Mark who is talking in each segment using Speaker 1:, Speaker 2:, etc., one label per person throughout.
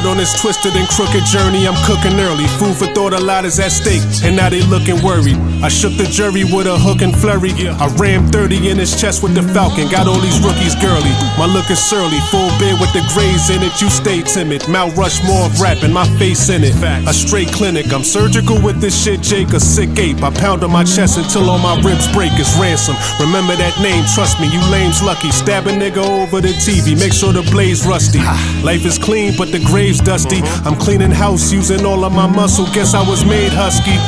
Speaker 1: Out on this twisted and crooked journey, I'm cooking early. Food for thought, a lot is at stake, and now they looking worried. I shook the jury with a hook and flurry. I rammed 30 in his chest with the Falcon. Got all these rookies girly. My look is surly, full beard with the grays in it. You stay timid. Mount Rushmore of rapping, my face in it. A straight clinic. I'm surgical with this shit, Jake. A sick ape. I pound on my chest until all my ribs break. It's Ransom. Remember that name, trust me, you lames lucky. Stab a nigga over the TV, make sure the blade's rusty. Life is clean, but the grave's dusty. I'm cleaning house using all of my muscle. Guess I was made husky.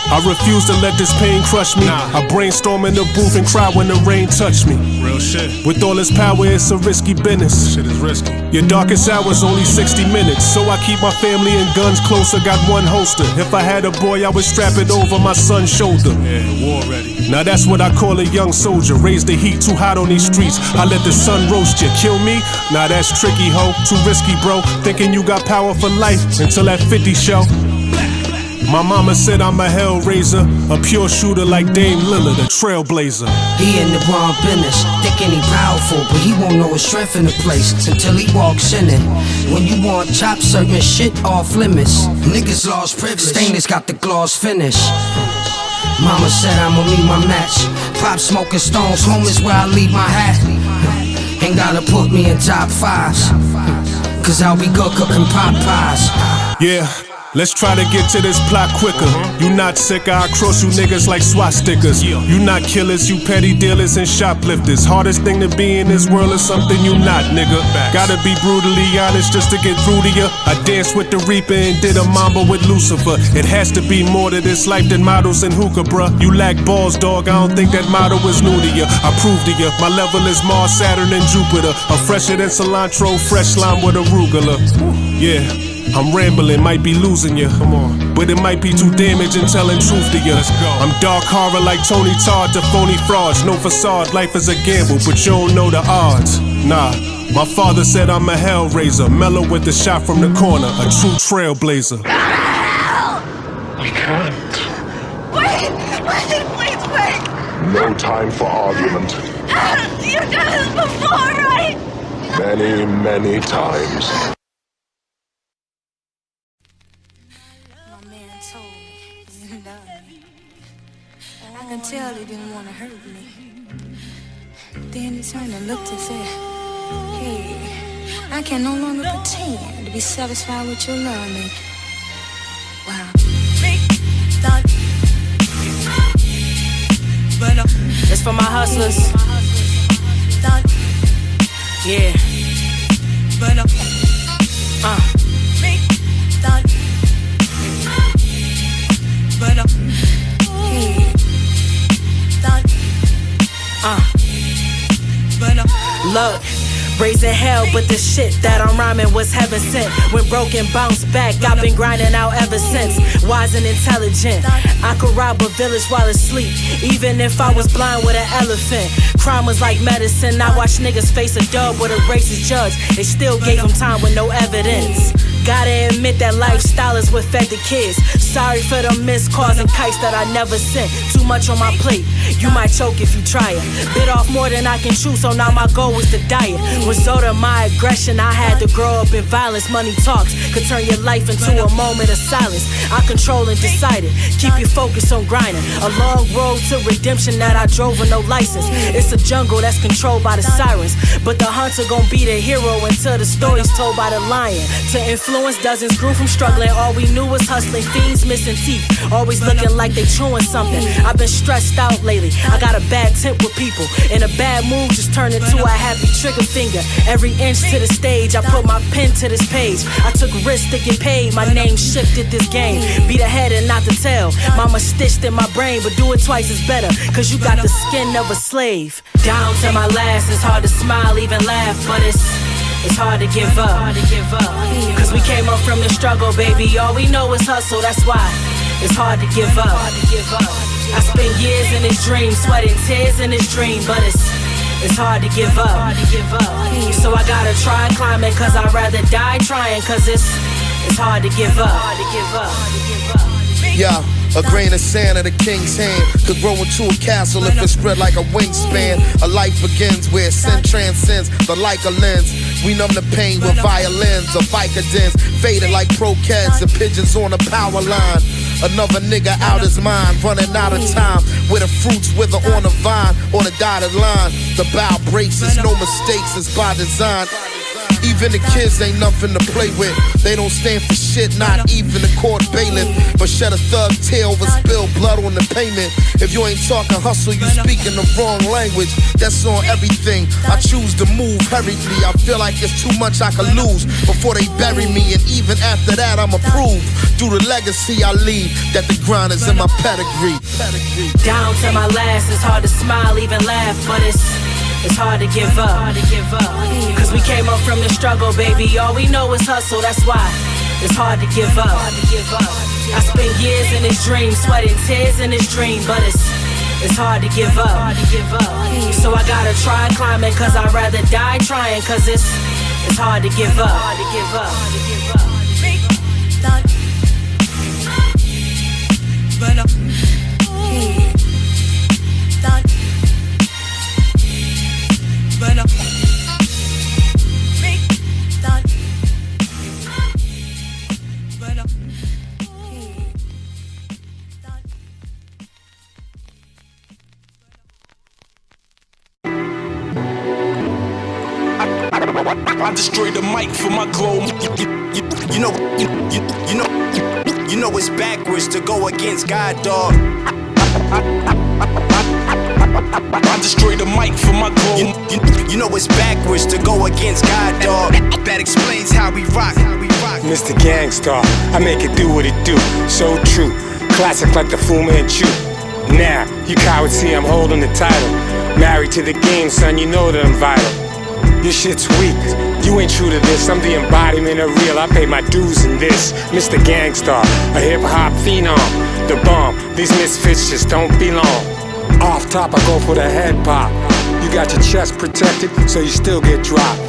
Speaker 1: I refuse to let this pain crush me. I brainstorm in the booth and cry when the rain touch me.
Speaker 2: Real shit.
Speaker 1: With all this power, it's a risky business.
Speaker 2: Shit is risky.
Speaker 1: Your darkest hour's only 60 minutes, so I keep my family and guns closer. Got one holster. If I had a boy, I would strap it over my son's shoulder.
Speaker 2: Yeah, war ready.
Speaker 1: Now that's what I call a young soldier. Raise the heat, too hot on these streets. I let the sun roast you. Kill me? Nah, that's tricky, ho. Too risky, bro. Thinking you got power for life until that 50 show. My mama said I'm a Hellraiser, a pure shooter like Dame Lillard, a trailblazer.
Speaker 3: He in the wrong business, thinking he powerful, but he won't know his strength in the place until he walks in it. When you want chop, certain shit off limits. Niggas lost privilege, stainless got the gloss finish. Mama said I'ma meet my match. Pop smoking stones, home is where I leave my hat. Ain't gotta put me in top fives, cause I'll be good cooking pot pies.
Speaker 1: Yeah. Let's try to get to this plot quicker. You not sicker, I cross you niggas like SWAT stickers. You not killers, you petty dealers and shoplifters. Hardest thing to be in this world is something you not, nigga. Gotta be brutally honest just to get through to ya. I danced with the Reaper and did a mambo with Lucifer. It has to be more to this life than models and hookah, bruh. You lack balls, dog, I don't think that motto is new to ya. I prove to ya, my level is Mars, Saturn, and Jupiter. I'm fresher than cilantro, fresh lime with arugula. Yeah. I'm rambling, might be losing you. Come on. But it might be too damaging telling truth to you.
Speaker 2: Let's go.
Speaker 1: I'm dark horror like Tony Todd to phony frauds. No facade, life is a gamble, but you don't know the odds. Nah, my father said I'm a Hellraiser, mellow with the shot from the corner, a true trailblazer.
Speaker 2: We can't.
Speaker 4: Wait, please wait.
Speaker 5: No time for argument.
Speaker 4: You've done this before, right?
Speaker 5: Many, many times.
Speaker 6: I can tell he didn't want to hurt me. Then he turned and looked and said, hey, I can no longer pretend to be satisfied with your love, Myka. Wow.
Speaker 7: It's for my hustlers. Yeah. Look, raising hell, but the shit that I'm rhyming was heaven sent. When broken, bounce back, I've been grinding out ever since. Wise and intelligent, I could rob a village while asleep, even if I was blind with an elephant. Crime was like medicine, I watched niggas face a dub with a racist judge. They still gave him time with no evidence. Gotta admit that lifestyle is what fed the kids. Sorry for the missed calls and kites that I never sent. Too much on my plate, you might choke if you try it. Bit off more than I can chew, so now my goal is to diet. Result of my aggression, I had to grow up in violence. Money talks could turn your life into a moment of silence. I control and decided, keep your focus on grinding. A long road to redemption that I drove with no license. It's a jungle that's controlled by the sirens, but the hunter gon' be the hero until the story's told by the lion. To influence dozens grew from struggling. All we knew was hustling. Fiends missing teeth, always looking like they chewing something. I've been stressed out lately. I got a bad temp with people. In a bad mood just turned into a happy trigger finger. Every inch to the stage, I put my pen to this page. I took risks to get paid. My name shifted this game. Be the head and not the tail. Mama stitched in my brain, but do it twice is better, cause you got the skin of a slave. Down to my last, it's hard to smile, even laugh, but it's hard to give up. Cause we came up from the struggle, baby. All we know is hustle, that's why it's hard to give up. I spent years in this dream, sweating tears in this dream, but it's hard to give up. So I gotta try climbing, cause I'd rather die trying, cause it's hard to give up.
Speaker 8: Yeah. A grain of sand in a king's hand could grow into a castle if it spread like a wingspan. A life begins where sin transcends the Leica lens. We numb the pain with violins or Vicodins, faded like croquettes and pigeons on a power line. Another nigga out his mind, running out of time. Where the fruits wither on the vine, on a dotted line. The bow braces, no mistakes, it's by design. Even the kids ain't nothing to play with. They don't stand for shit, not even the court bailiff. But shed a thug tear over spilled blood on the pavement. If you ain't talking hustle, you speaking the wrong language. That's on everything. I choose to move hurriedly. I feel like it's too much I could lose before they bury me. And even after that, I'm approved. Through the legacy I leave, that the grind is in my pedigree.
Speaker 7: Down to my last, it's hard to smile, even laugh, but it's hard to give up. Cause we came up from the struggle, baby. All we know is hustle, that's why it's hard to give up. I spent years in this dream, sweating tears in this dream, but it's hard to give up. So I gotta try climbing, cause I'd rather die trying, cause it's hard to give up.
Speaker 9: I destroy the mic for my glow. You know it's backwards to go against God, dog. I destroy the mic for my glow. You know it's backwards to go against God, dog. That explains how we rock.
Speaker 10: Mr. Gangstar, I make it do what it do. So true, classic like the Fu Manchu. Now, you cowards see I'm holding the title. Married to the game, son, you know that I'm vital. Your shit's weak, you ain't true to this. I'm the embodiment of real, I pay my dues in this. Mr. Gangstar, a hip-hop phenom. The bomb, these misfits just don't belong. Off top, I go for the head pop. You got your chest protected, so you still get dropped.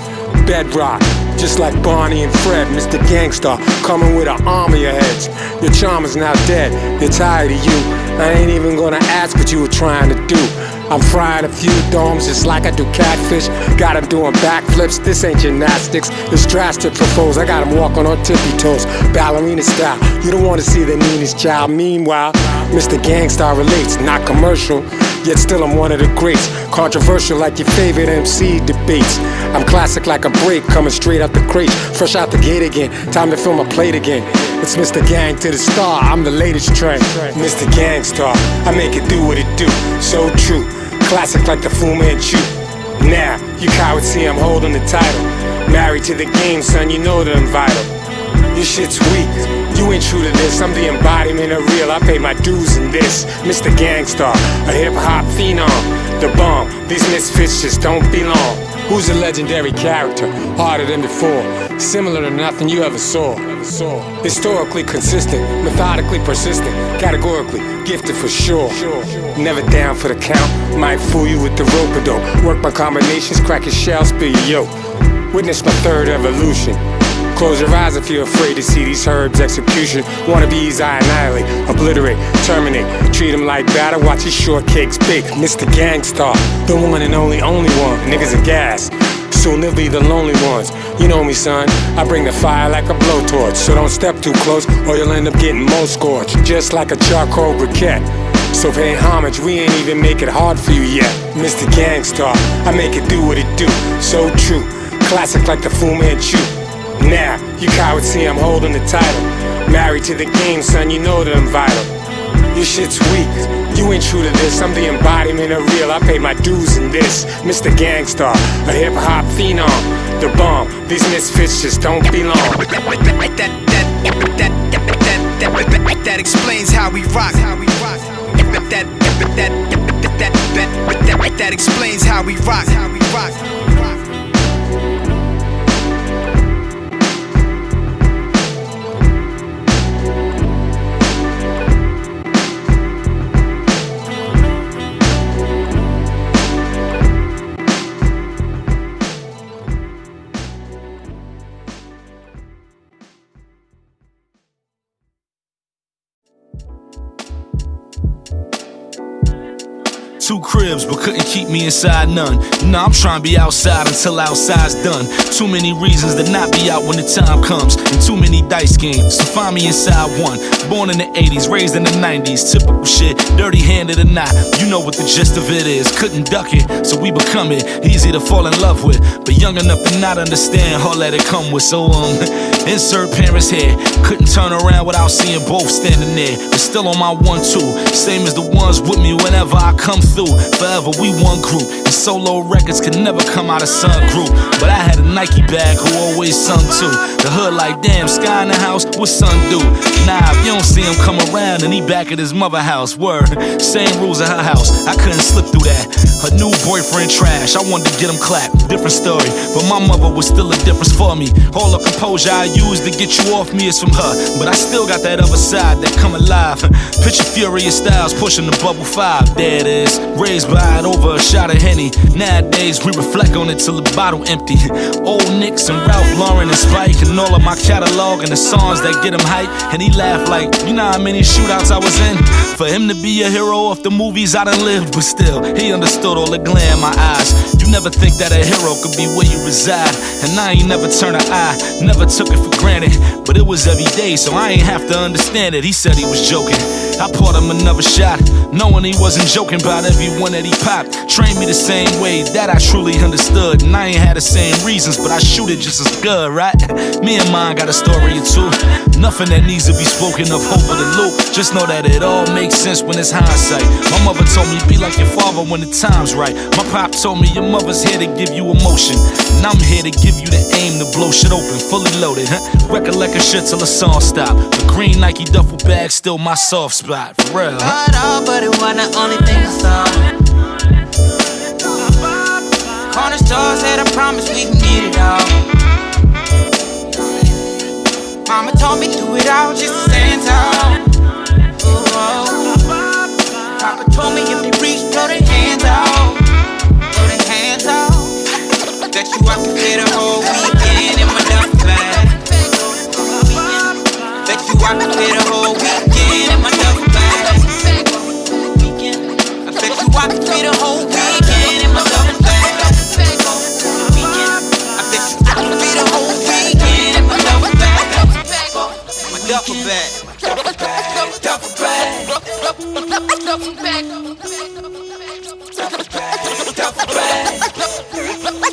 Speaker 10: Bedrock, just like Barney and Fred. Mr. Gangstar, coming with an arm of your heads. Your charm is now dead, they're tired of you. I ain't even gonna ask what you were trying to do. I'm frying a few domes just like I do catfish. Got him doing backflips, this ain't gymnastics. It's drastic propose, I got him walking on tippy toes. Ballerina style, you don't wanna see the meanest child. Meanwhile, Mr. Gangstar relates, not commercial. Yet still I'm one of the greats. Controversial like your favorite MC debates. I'm classic like a break, coming straight out the crate. Fresh out the gate again, time to fill my plate again. It's Mr. Gang to the star, I'm the latest trend. Mr. Gangstar, I make it do what it do. So true, classic like the Fu Manchu. Now, you cowards see I'm holding the title. Married to the game, son, you know that I'm vital. Your shit's weak, you ain't true to this. I'm the embodiment of real, I pay my dues in this. Mr. Gangstar, a hip-hop phenom. The bomb, these misfits just don't belong. Who's a legendary character, harder than before? Similar to nothing you ever saw. Historically consistent, methodically persistent, categorically gifted for sure. Never down for the count, might fool you with the rope-a-dope. Work my combinations, crack your shell, spill your yoke. Witness my third evolution. Close your eyes if you're afraid to see these herbs execution. Wannabes I annihilate, obliterate, terminate. Treat them like batter, watch these shortcakes bake. Mr. Gangstar, the one and only one. Niggas are gas, soon they'll be the lonely ones. You know me, son, I bring the fire like a blowtorch. So don't step too close or you'll end up getting most scorched. Just like a charcoal briquette. So pay homage, we ain't even make it hard for you yet. Mr. Gangstar, I make it do what it do. So true, classic like the Fu Manchu. Now, you cowards see I'm holding the title. Married to the game, son, you know that I'm vital. Your shit's weak, you ain't true to this. I'm the embodiment of real, I pay my dues in this. Mr. Gangstar, a hip-hop phenom. The bomb, these misfits just don't belong.
Speaker 9: That explains how we rock. That explains how we rock.
Speaker 11: 2 cribs, but couldn't keep me inside none. Nah, I'm trying to be outside until outside's done. Too many reasons to not be out when the time comes, and too many dice games, so find me inside one. Born in the 80s, raised in the 90s, typical shit, dirty handed or not, you know what the gist of it is. Couldn't duck it, so we become it, easy to fall in love with, but young enough to not understand all that it come with. So insert parents here, couldn't turn around without seeing both standing there, but still on my 1-2, same as the ones with me whenever I come through. Forever we one group, and solo records can never come out of Sun Group. But I had a Nike bag who always sung too. The hood like, damn, Sky in the house, what son do? Nah, if you don't see him come around and he back at his mother house. Word, same rules at her house, I couldn't slip through that. Her new boyfriend trash, I wanted to get him clapped, different story, but my mother was still a difference for me. All the composure I used to get you off me is from her, but I still got that other side that come alive. Picture Furious Styles pushing the bubble 5, there it is, raised by it over a shot of Henny. Nowadays we reflect on it till the bottle empty. Old Nicks and Ralph Lauren and Spike and all of my catalog and the songs that get him hype, and he laughed like, you know how many shootouts I was in? For him to be a hero of the movies I done lived, but still, he understood all the glare in my eyes. You never think that a hero could be where you reside, and I ain't never turned an eye, never took it for granted, but it was every day, so I ain't have to understand it. He said he was joking, I poured him another shot, knowing he wasn't joking about everyone that he popped. Trained me the same way that I truly understood, and I ain't had the same reasons, but I shoot it just as good, right? Me and mine got a story or two, nothing that needs to be spoken of over the loop. Just know that it all makes sense when it's hindsight. My mother told me, be like your father when the time's right. My pop told me, your mother's here to give you emotion, and I'm here to give you the aim to blow shit open, fully loaded, recollect a shit till the song stop. The green Nike duffel bag still my soft spot, for real.
Speaker 12: Not all, but it wasn't the only thing I saw. Corner store said I promise we can get it all. Mama told me do it all just to stand tall. Papa told me if they reach, throw their hands out. Throw their hands out. Bet you I can fit a whole weekend in my duffel bag. Bet you I can fit a whole weekend in my duffel bag. I bet you I can fit a whole weekend in my duffel bag. I bet you I can fit a whole weekend in my duffel bag. My duffel bag. Duffel bag. Duffel bag. Duffel bag. Duffel bag.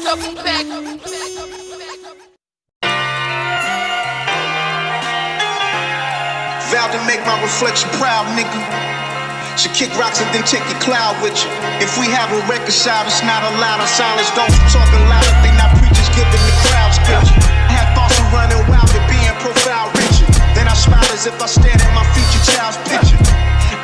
Speaker 12: Duffel bag.
Speaker 13: Vowed to make my reflection proud, nigga. Should kick rocks and then take your cloud with you. If we have a record shop, it's not allowed. Our silence don't talking louder. They not preachers giving the crowds picture. I had thoughts of running wild and being profile richer. Then I smiled as if I stared at my future child's picture.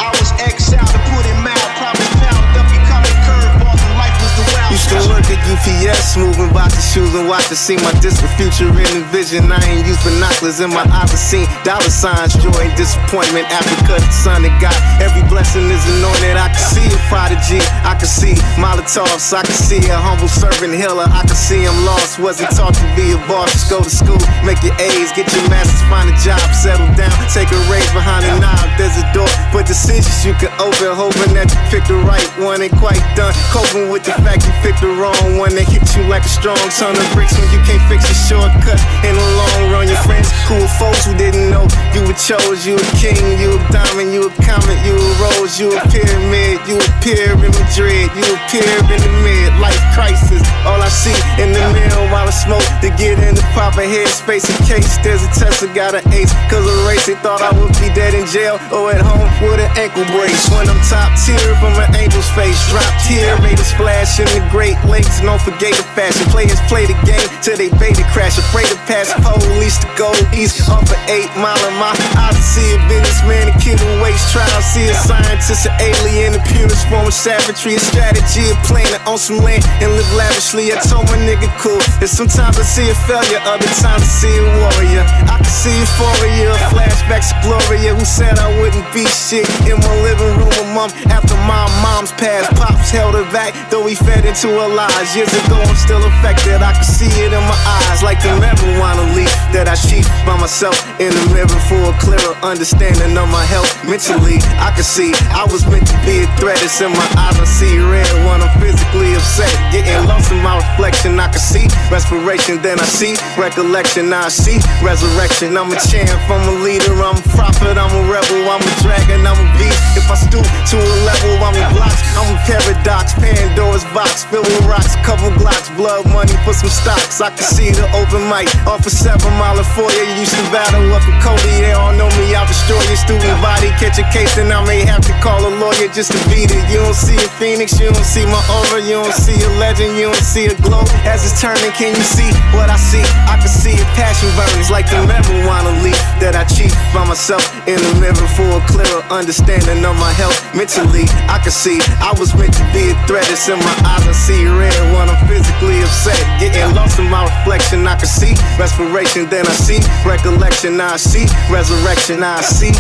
Speaker 13: I was exiled to put it mild, probably found up becoming curveballs and life was the wild.
Speaker 14: Used to work at UPS, moving boxes, shoes and watches. See my distant future in the vision. I ain't used binoculars in my eyes. I seen dollar signs, joy and disappointment. Africa, the sun that got every blessing is anointed. I can see a prodigy, I can see Molotovs, I can see a humble servant healer. I can see him lost, wasn't taught to be a boss. Just go to school, make your A's, get your masters, find a job, settle down, take a raise behind the knob. There's a door, but decisions you can open, hoping that you pick the right one. Ain't quite done coping with the fact you picked the wrong one. That hits you like a strong ton of bricks when you can't fix a shortcut in the long run. Your friends who were folks who didn't know you were chose. You a king, you a diamond, you a comet, you a rose, you a pyramid, you appear in Madrid, you appear in the mid-life crisis. All I see in the mirror while I smoke to get in the proper headspace in case there's a test. I got an ace, cause a race they thought I would be dead in jail or at home with an ankle brace. When I'm top tier from an angel's face, drop tier, made a splash in the Great Lakes. Don't forget the fashion. Players play the game till they beta crash. Afraid to pass police to go east off of 8 Mile. In my eyes to see a businessman, a kid who waits trials. See a scientist, an alien, the purest form of savagery. A strategy of playing on some land and live lavishly. I told my nigga cool. And sometimes I see a failure, other times I see a warrior. I can see euphoria, flashbacks of Gloria, who said I wouldn't be shit in my living room a month after my mom's passed. Pops held her back, though he fed into her lies. Years ago, I'm still affected. I can see it in my eyes, like the marijuana leaf that I cheat by myself in the mirror for a clearer understanding of my health. Mentally, I can see I was meant to be a threat. It's in my eyes, I see red when I'm physically upset. Getting lost in my reflection, I can see respiration, then I see recollection. Now I see resurrection. I'm a champ, I'm a leader, I'm a prophet, I'm a rebel, I'm a dragon, I'm a beast. If I stoop to a level, I'm a blocks, I'm a paradox. Pandora's box filled with rocks, couple glocks, blood money for some stocks. I can see the open mic off a 7 Mile and 4. You used to battle up in Cody, they all know me. I'll destroy your student body, catch a case, and I may have to call a lawyer just to beat it. You don't see a phoenix, you don't see my aura, you don't see a legend, you don't see a glow. As it's turning, can you see what I see? I can see a passion burns like the marijuana leaf that I cheat by myself in the mirror for a clearer understanding of my health. Mentally, I can see I was meant to be a threat. It's in my eyes, I see red when I'm physically upset. Getting lost in my reflection, I can see respiration, then I see recollection. Now I see resurrection. Now I see.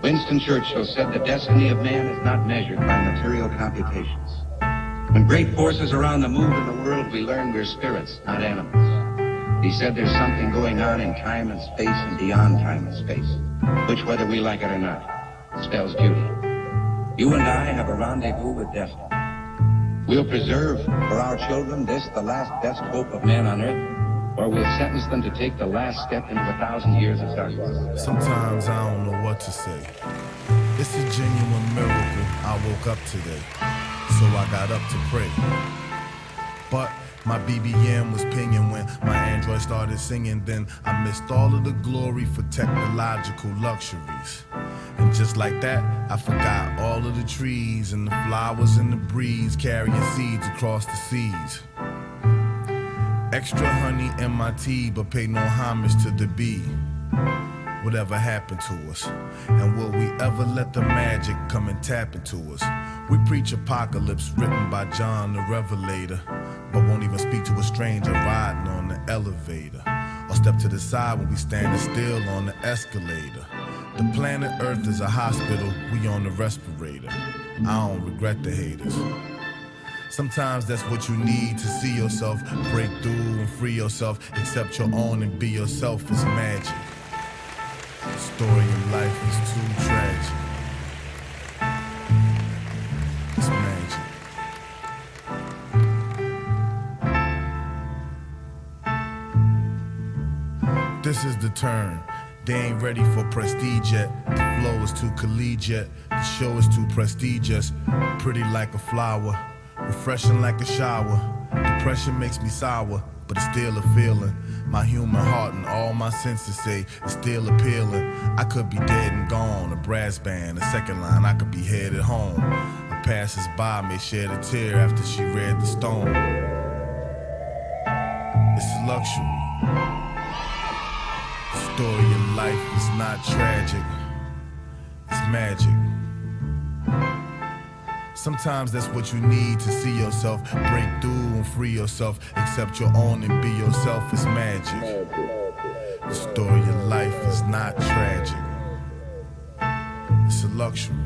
Speaker 15: Winston Churchill said the destiny of man is not measured by material computations. When great forces are on the move in the world, we learn we're spirits, not animals. He said there's something going on in time and space and beyond time and space, which, whether we like it or not, spells beauty. You and I have a rendezvous with destiny. We'll preserve for our children this, the last best hope of man on earth, or we'll sentence them to take the last step into 1,000 years of darkness.
Speaker 16: Sometimes I don't know what to say. It's a genuine miracle I woke up today, so I got up to pray. But my BBM was pinging when my Android started singing. Then I missed all of the glory for technological luxuries. And just like that, I forgot all of the trees and the flowers in the breeze carrying seeds across the seas. Extra honey in my tea, but pay no homage to the bee. Whatever happened to us? And will we ever let the magic come and tap into us? We preach apocalypse written by John the Revelator, but won't even speak to a stranger riding on the elevator, or step to the side when we standing still on the escalator. The planet Earth is a hospital, we on the respirator. I don't regret the haters. Sometimes that's what you need to see yourself, break through and free yourself, accept your own and be yourself. It's magic. The story of life is too tragic. It's magic. This is the turn. They ain't ready for prestige yet. The flow is too collegiate. The show is too prestigious. Pretty like a flower, refreshing like a shower. Depression makes me sour, but it's still a feeling. My human heart and all my senses say it's still appealing. I could be dead and gone, a brass band, a second line, I could be headed home. A passersby may shed a tear after she read the stone. It's a luxury. The story of life is not tragic, it's magic. Sometimes that's what you need to see yourself, break through and free yourself, accept your own and be yourself. It's magic. The story of life is not tragic, it's a luxury.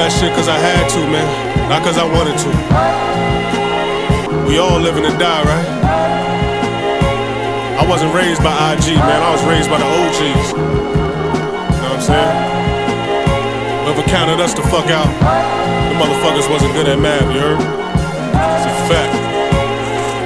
Speaker 1: that shit cause I had to, man. Not cause I wanted to. We all living and die, right? I wasn't raised by IG, man. I was raised by the OGs. You know what I'm saying? Whoever counted us the fuck out, the motherfuckers wasn't good at math, you heard? It's a fact.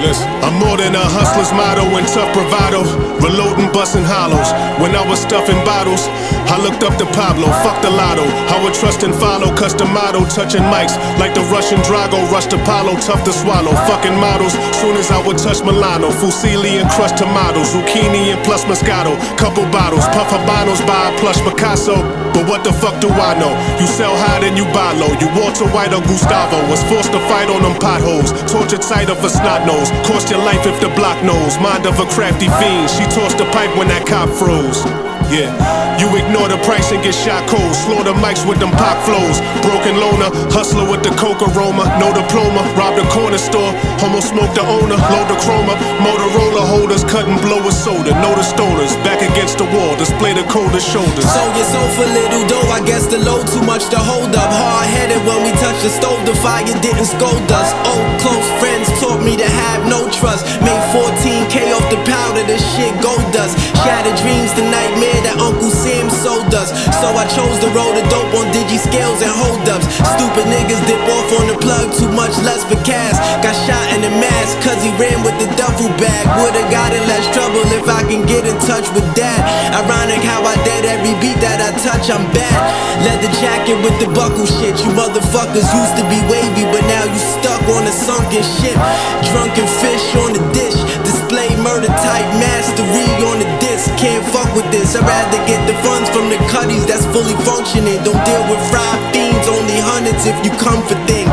Speaker 1: Listen, I'm more than a hustler's motto and tough bravado. Reloading, busting hollows. When I was stuffing bottles, I looked up to Pablo, fuck the lotto. I would trust and follow, custom motto. Touching mics like the Russian Drago. Rushed Apollo, tough to swallow. Fucking models, soon as I would touch Milano. Fusilli and crushed tomatoes. Zucchini and plus Moscato. Couple bottles, puff Habanos, buy a plush Picasso. But what the fuck do I know? You sell high, then you buy low. You Walter White or Gustavo. Was forced to fight on them potholes. Tortured sight of a snot nose. Cost your life if the block knows. Mind of a crafty fiend. She tossed the pipe when that cop froze. Yeah, you ignore the price and get shot cold. Slaughter mics with them pop flows. Broken loner, hustler with the coke aroma. No diploma, robbed a corner store. Homo smoked the owner, load the chroma. Motorola holders, cut and blow a soda. Know the stoners, back against the wall. Display the coldest shoulders.
Speaker 17: Sold your soul for little dough, I guess the load too much to hold up. Hard-headed when we touched the stove, the fire didn't scold us. Old close friends taught me to have no trust. Made 14K off the powder, this shit gold dust. Shattered dreams, the nightmare that Uncle Sam sold us. So I chose to roll the dope on digi scales and hold-ups. Stupid niggas dip off on the plug, too much lust for cash. Got shot in the mask cause he ran with the duffel bag. Would've got in less trouble if I can get in touch with that. Ironic how I dead every beat that I touch, I'm bad. Leather jacket with the buckle shit. You motherfuckers used to be wavy, but now you stuck on a sunken ship. Drunken fish on the dish. Display murder type mastery on the disc. Can't fuck with this. I'd rather get the funds from the cutties that's fully functioning. Don't deal with fried fiends, only hundreds if you come for things.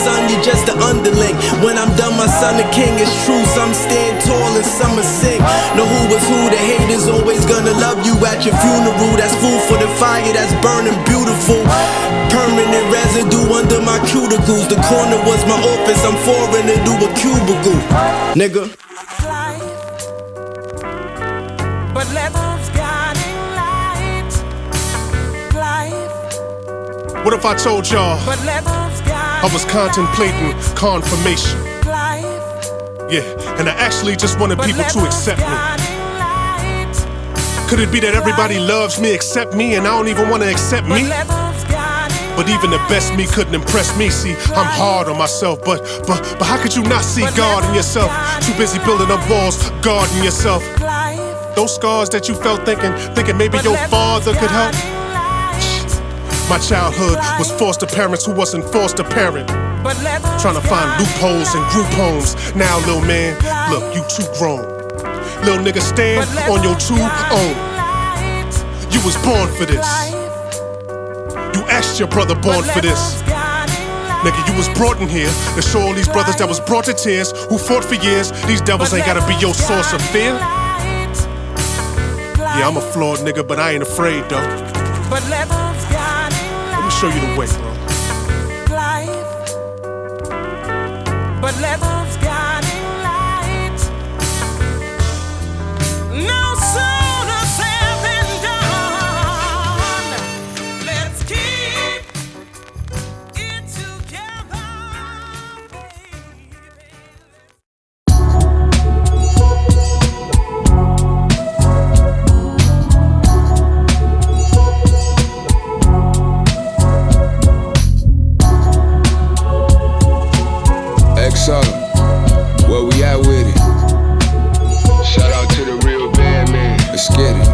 Speaker 17: Son, you just an underling. When I'm done, my son a king. It's true, some stand tall and some a sing. Know who was who, the haters always gonna love you at your funeral. That's food for the fire that's burning beautiful. Permanent residue under my cuticles. The corner was my office, I'm foreign into a cubicle. Nigga.
Speaker 18: But let's guiding light. Life.
Speaker 1: What if I told y'all I was contemplating confirmation? Yeah, and I actually just wanted people to accept me. Could it be that everybody loves me except me and I don't even want to accept me? But even the best me couldn't impress me. See, I'm hard on myself, but how could you not see God in yourself? Too busy building up walls, guarding yourself. Those scars that you felt thinking maybe your father could help. My childhood was forced to parents who wasn't forced to parent. Trying to find loopholes in group homes. Now, little man, look, you too grown. Little nigga, stand on your two own. You was born for this. You asked your brother born for this. Nigga, you was brought in here to show all these brothers that was brought to tears, who fought for years. These devils ain't gotta be your source of fear. Yeah, I'm a flawed nigga, but I ain't afraid though. Let me show you the way, bro.
Speaker 18: But let's guiding light. No sooner said than done. Let's keep it together,
Speaker 19: Exile, where we at with it? Shout out to the real bad man. Let's get it.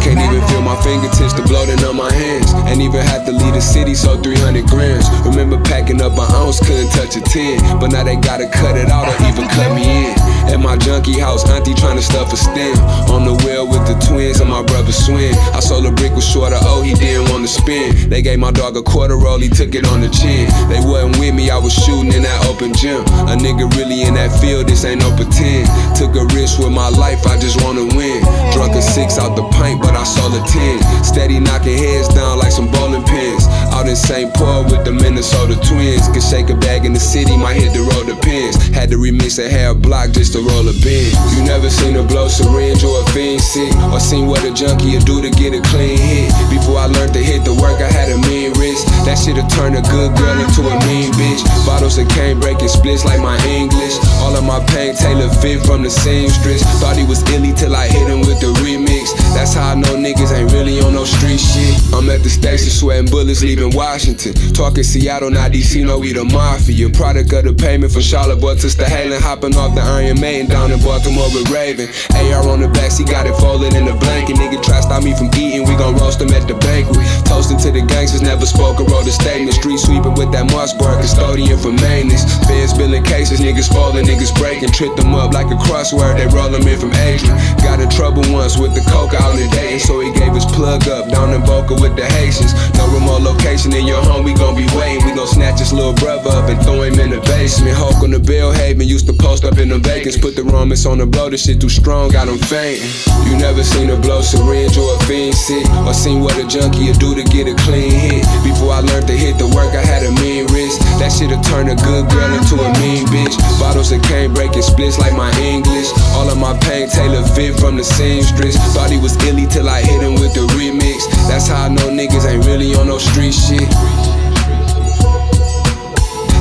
Speaker 19: Can't even feel my fingertips, the bloating on my hands. Ain't even had to leave the city, so 300 grams. Remember packing up an ounce, couldn't touch a 10. But now they gotta cut it out or even cut me in. At my junkie house, auntie tryna stuff a stem. On the wheel with the twins and my brother swing. I sold a brick with shorter, oh, he didn't want to spin. They gave my dog a quarter roll, he took it on the chin. They wasn't with me, I was shooting in that open open gym. A nigga really in that field, this ain't no pretend. Took a risk with my life, I just wanna win. Drunk a 6 out the pint, but I sold a 10. Steady knocking heads down like some bowling pins. Out in St. Paul with the Minnesota Twins. Could shake a bag in the city, might hit the road depends. Had to remix a half block just to roll a bin. You never seen a blow syringe or a fiend sick, or seen what a junkie would do to get a clean hit. Before I learned to hit the work, I had a mean wrist. That shit'll turn a good girl into a mean bitch. Bottles of cane breaking splits like my English. All of my pain Taylor fit from the seamstress. Thought he was illy till I hit him with the remix. That's how I know niggas ain't really on no street shit. I'm at the station sweating bullets leaving Washington. Talking Seattle, not DC, no we the mafia. Product of the payment from Charlotte boy to Stahalin. Hopping off the Iron Maiden down in Baltimore with Raven. AR on the back, he got it folded in the blanket. Nigga try to stop me from eating, we gon' roast him at the banquet. Toasting to the gangsters, never spoke or wrote a statement. Street sweeping with that Mossberg, custodian for maintenance. Feds billing cases, niggas falling, niggas breaking. Trip them up like a crossword, they roll them in from Adrian. Got in trouble once with the coke out in Dayton, so he gave his plug up down in Boca with the Haitians. No remote location in your home, we gon' be waiting. We gon' snatch his little brother up and throw him in the basement. Hulk on the Bellhaven, used to post up in the vacants. Put the Romans on the blow, this shit too strong, got him fainting. You never seen a blow syringe or a fiend sick, or seen what a junkie would do to get a clean hit. Before I learned to hit the work, I had a mean wrist. That shit'll turn a good girl into a mean bitch. Bottles of cane breaking splits like my English. All of my pain Taylor fit from the seamstress. Thought he was illy till I hit him with the remix. That's how I know niggas ain't really on no street shit.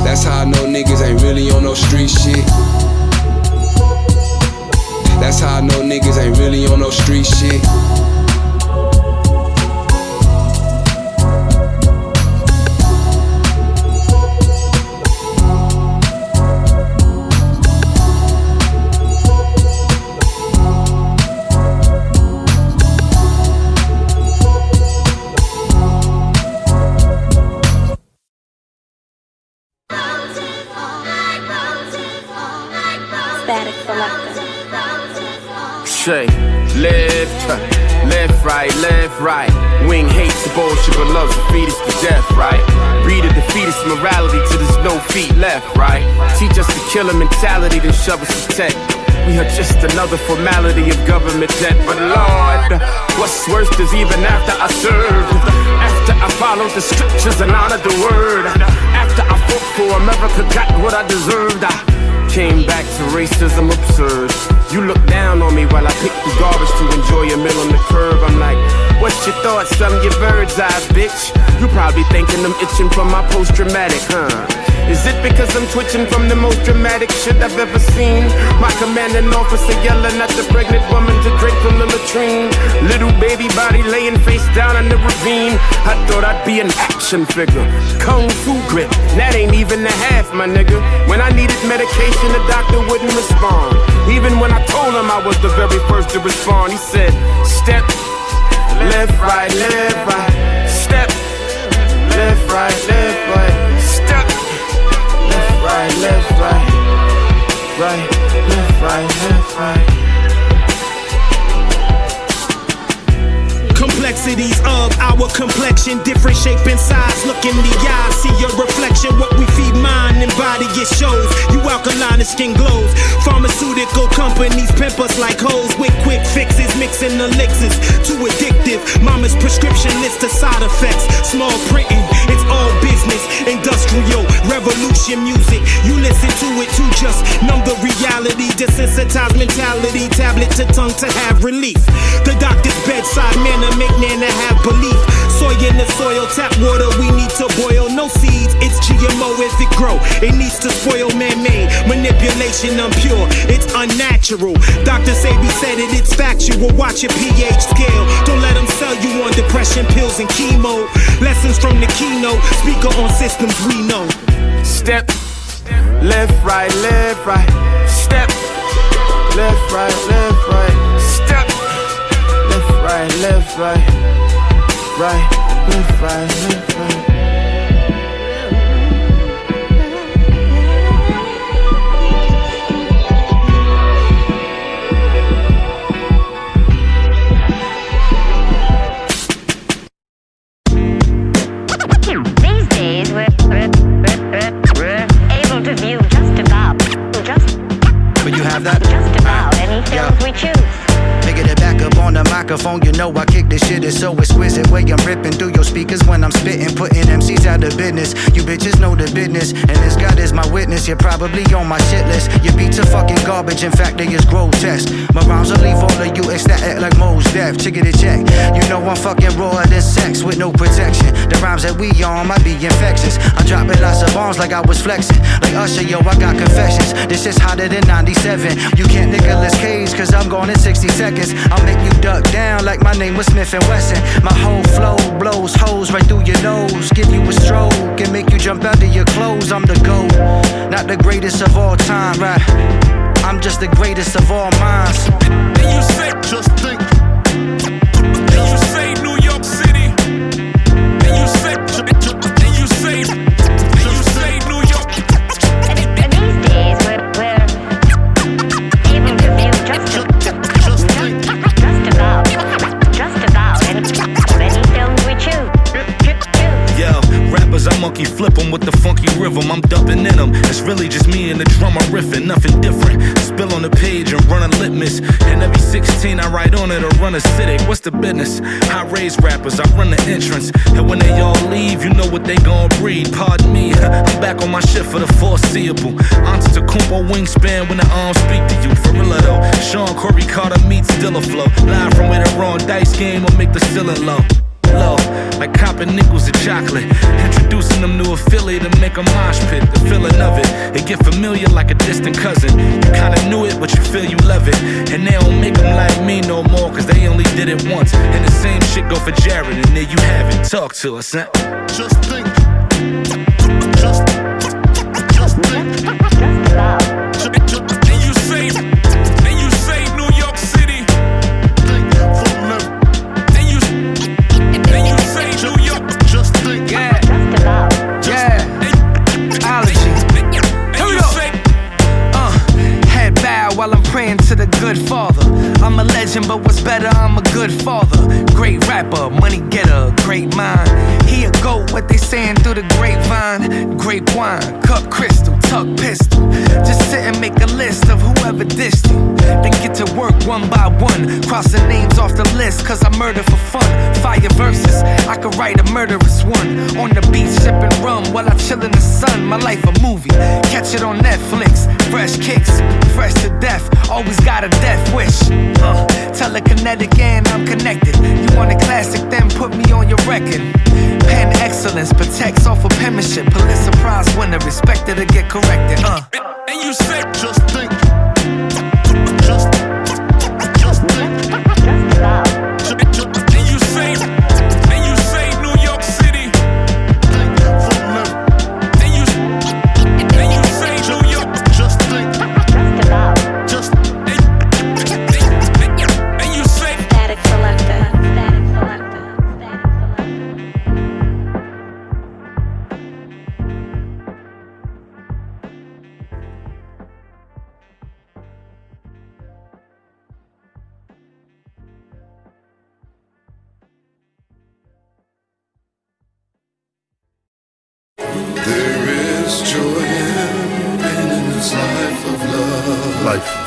Speaker 19: That's how I know niggas ain't really on no street shit. That's how I know niggas ain't really on no street shit.
Speaker 6: Static Selektah.
Speaker 20: Left, right. Wing hates the bullshit, but loves the fetus to death, right? Read a defeatist morality till there's no feet left, right? Teach us the killer mentality, then shove us to tech. We are just another formality of government debt. But Lord, what's worse is even after I served, after I followed the scriptures and honored the word, after I fought for America, got what I deserved, I came back to racism absurd. You look down on me while I pick the garbage to enjoy a meal on the curb. I'm like, what's your thoughts? I'm your bird's eye, bitch. You probably thinking I'm itching from my post-traumatic, huh? Is it because I'm twitching from the most dramatic shit I've ever seen? My commanding officer yelling at the pregnant woman to drink from the latrine. Little baby body laying face down in the ravine. I thought I'd be an action figure. Kung Fu grip, that ain't even the half, my nigga. When I needed medication, the doctor wouldn't respond. Even when I told him I was the very first to respond, he said, step, left, right, step, left, right, step, left, right, left, right.
Speaker 21: Complexities of our complexion, different shape and size. Look in the eyes, see your reflection. What we feed mind and body, it shows. You alkaline and skin glows. Pharmaceutical companies pimp us like hoes with quick fixes, mixing elixirs. Too addictive. Mama's prescription list of side effects. Small printing, it's all business. Industrial revolution music. You listen to it to just numb the reality. Desensitized mentality. Tablet to tongue to have relief. The doctor's bedside manner make Nana have belief. Soy in the soil, tap water we need to boil. No seeds, it's GMO if it grow. It needs to spoil man-made. Manipulation unpure, it's unnatural. Dr. Sabi said it, it's factual. Watch your pH scale. Don't let them sell you on depression pills and chemo. Lessons from the keynote, speaker on systems we know.
Speaker 20: Step, left, right, step, left, right, step, left, right, left, right.
Speaker 6: These days we're able to view
Speaker 3: microphone, you know I kick this shit. It's so exquisite. Way I'm ripping through your speakers when I'm spitting, putting MCs out of business. You bitches know the business, and this God is my witness. You're probably on my shit list. Your beats are fucking garbage, in fact they is grotesque. My rhymes will leave all of you ecstatic like Mo's death. Chickity check. You know I'm fucking rawer than sex with no protection. The rhymes that we on might be infectious. I'm dropping lots of bombs like I was flexing. Like Usher, yo, I got confessions. This is hotter than 97. You can't Nicolas Cage, cause I'm gone in 60 seconds. I'll make you duck down like my name was Smith & Wesson. My whole flow blows holes right through your nose. Give you a stroke and make you jump out of your clothes. I'm the GOAT, not the greatest of all time, right? I'm just the greatest of all minds.
Speaker 1: And you say, just think. And you say New York City. And you say, and you say, New York.
Speaker 22: And these days we're able to view just about any film we choose.
Speaker 11: Yo, rappers, I monkey flip 'em with the funky rhythm. I'm dumping in 'em. It's really just me and the drummer riffing, nothing different. Spill on the page and run a litmus. And every 16 I write on it or run acidic. What's the business? I raise rappers, I run the entrance. And when they all leave, you know what they gon' breed. Pardon me, I'm back on my shit for the foreseeable. Antetokounmpo wingspan when the arms speak to you. For real though, Sean Corey Carter meets Dillaflow. Live from where the wrong dice game will make the ceiling low. Low, like copping nickels of chocolate. Introducing them to a Philly to make a mosh pit. The feeling of it get familiar like a distant cousin. You kinda knew it, but you feel you love it. And they don't make them like me no more, cause they only did it once. And the same shit go for Jared, and there you have it. Talk to us, huh?
Speaker 1: Just think. Just think. And you say New York City. Think for never. And you say New York. Just think.
Speaker 22: Yeah.
Speaker 23: Allergy. Here we go. Head bow while I'm praying to the good father. I'm a legend, but what's better, I'm a good father. Great rapper, money getter, great mind. He a goat, what they saying through the grapevine. Grape wine, cup crystal, tuck pistol. Just sit and make a list of whoever dissed you. Then get to work one by one, crossing names off the list, cause I murder for fun. Fire verses, I could write a murderous one. On the beach sipping rum while I chill in the sun. My life a movie, catch it on Netflix. Fresh kicks, fresh to death, always got a death wish. Telekinetic and I'm connected. You want a classic, then put me on your record. Pen excellence, protects all for penmanship. Pulitzer Prize winner, expected to get corrected.
Speaker 1: And you say, just think. Just think. And you say New York City. Think for never. And you say New York. Just think. Just and you say
Speaker 22: Static Selektah.
Speaker 24: There is joy and pain in this life of love.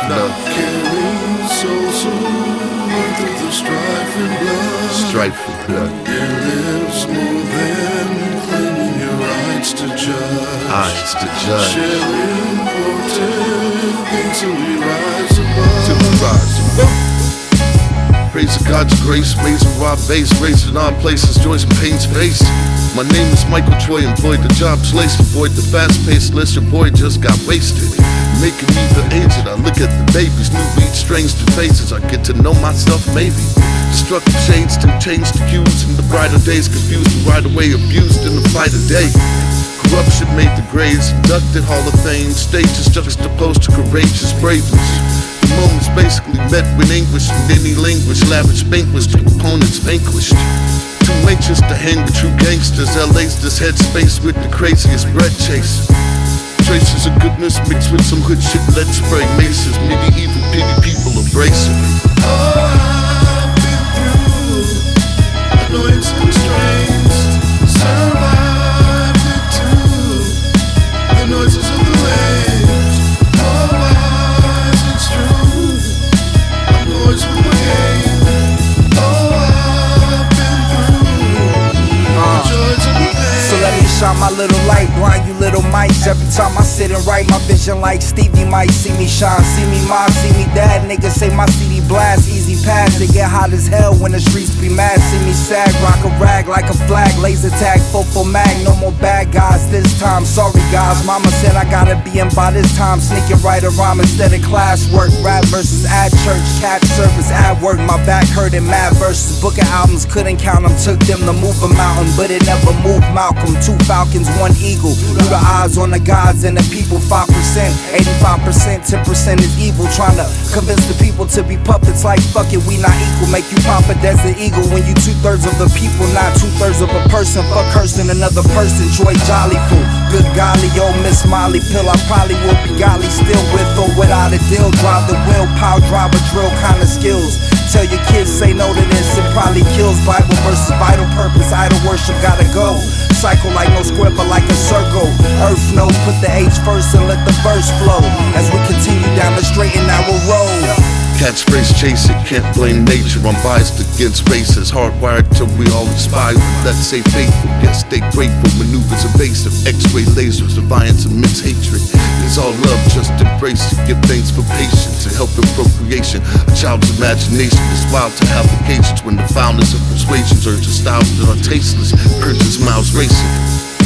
Speaker 24: Not caring so through the strife and blood. You live smooth and claiming your rights to judge. Sharing important things till we rise above.
Speaker 25: Praise to God's grace, raising raw base, raising on places, joys and pains faced. My name is Michael Troy, employed the job's laced, avoid the fast-paced list, your boy just got wasted. Making me the agent, I look at the babies, new beats, strange to faces, I get to know myself maybe. Destructive shades to change the hues, in the brighter days, confused and right away abused in the fight of day. Corruption made the graves, inducted Hall of Fame, stages juxtaposed to courageous braveness. The moments basically met with anguish, and then he languished, lavish banquets, the opponents vanquished. Too anxious to hang with true gangsters, LA's this headspace with the craziest bread chase. Traces of goodness mixed with some hood shit, let's spray maces, medieval pity people abrasive.
Speaker 24: I've been through annoyance and strains, survived it too. The noises of the waves, all wise, it's true. I'm always with my game.
Speaker 2: my little light, blind you little mice. Every time I sit and write, my vision like Stevie might see me shine, see me mom, see me dad. Niggas say my CD blast, easy pass. They get hot as hell when the streets be mad. See me sag, rock a rag like a flag, laser tag, full mag. No more bad guys this time. Sorry guys, mama said I gotta be in by this time. Sneaking right around instead of classwork. Rap versus ad church, cat service, ad work. My back hurting, mad verses. Booking albums, couldn't count them. Took them to move a mountain, but it never moved Malcolm. 2 falcons, 1 eagle. Threw the eyes on the gods and the people. 5%, 85%, 10% is evil. Trying to convince the people to be puppets like fuck it, we not equal. Make you pop a desert eagle when you 2/3 of the people, not 2/3 of a person. Fuck cursing another person. Joy jolly fool. Good golly, yo, Miss Molly pill. I probably will be golly still with or without a deal. Drive the wheel, power drive a drill kind of skills. Tell your kids say no to this, it probably kills. Bible versus vital purpose, idol worship gotta go. Cycle like no square but like a circle. Earth knows, put the H first and let the verse flow as we continue down the straight and narrow road.
Speaker 25: Catchphrase chase it, can't blame nature. I'm biased against races, hardwired till we all inspire. Let's say faithful, yet stay grateful. Maneuvers evasive, X-ray lasers, defiance amidst hatred. It's all love, just embrace it. Give thanks for patience and help in procreation. A child's imagination is wild to have occasions when the founders of persuasions urge styles that are tasteless. Purchase miles racing.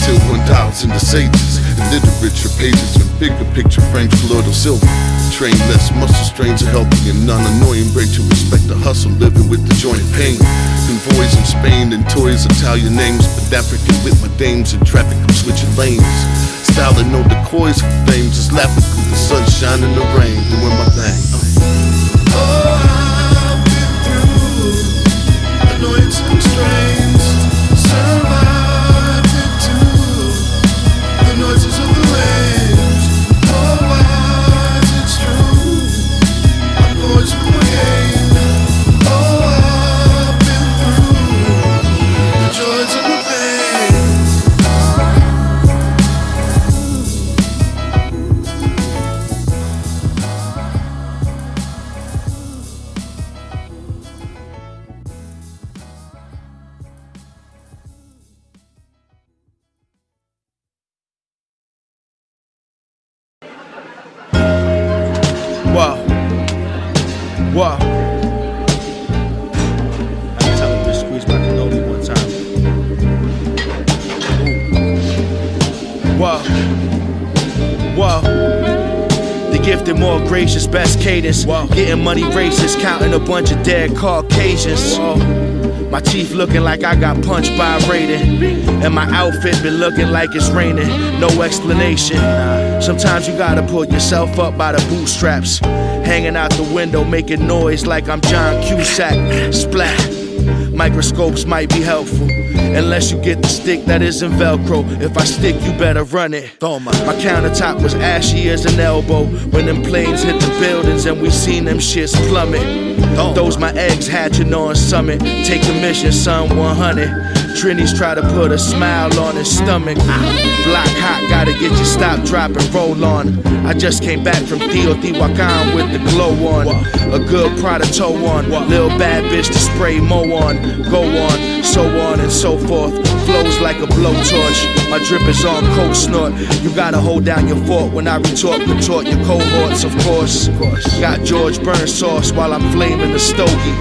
Speaker 25: Till 1,000 the sages, literature pages and bigger picture frames, colloidal silver. Train less muscle strains are healthy and non-annoying. Break to respect the hustle, living with the joint pain. Convoys in Spain and toys, Italian names, but African with my dames. In traffic, I'm switching lanes. Style and no decoys for fame, just laughing through the sunshine and the rain, doing my thing.
Speaker 24: Oh, I've been through annoyance and strains, survived it too. The noises of the waves, oh, wise, it's true. I'm voice with my game. Oh, I've been through the joys and the pain.
Speaker 11: Wow. Wow. I can tell him to squeeze my cannoli one time. Ooh. Wow. Wow. The gifted, more gracious, best cadence. Wow. Getting money races, counting a bunch of dead Caucasians. Wow. My teeth looking like I got punched by a rating. And my outfit been looking like it's raining. No explanation. Sometimes you gotta pull yourself up by the bootstraps. Hanging out the window, making noise like I'm John Cusack. Splat. Microscopes might be helpful, unless you get the stick that isn't Velcro. If I stick, you better run it. My countertop was ashy as an elbow when them planes hit the buildings and we seen them shits plummet. Those my eggs hatching on summit. Take the mission, son 100. Trinity's try to put a smile on his stomach. Block hot, gotta get you stop, drop, and roll on. I just came back from Teotihuacan with the glow on. A good Prada toe on. Lil bad bitch to spray mo on. Go on, so on and so forth. Flows like a blowtorch. My drip is on coke snort. You gotta hold down your fort when I contort your cohorts, of course. Got George Burns sauce while I'm flaming the stogie.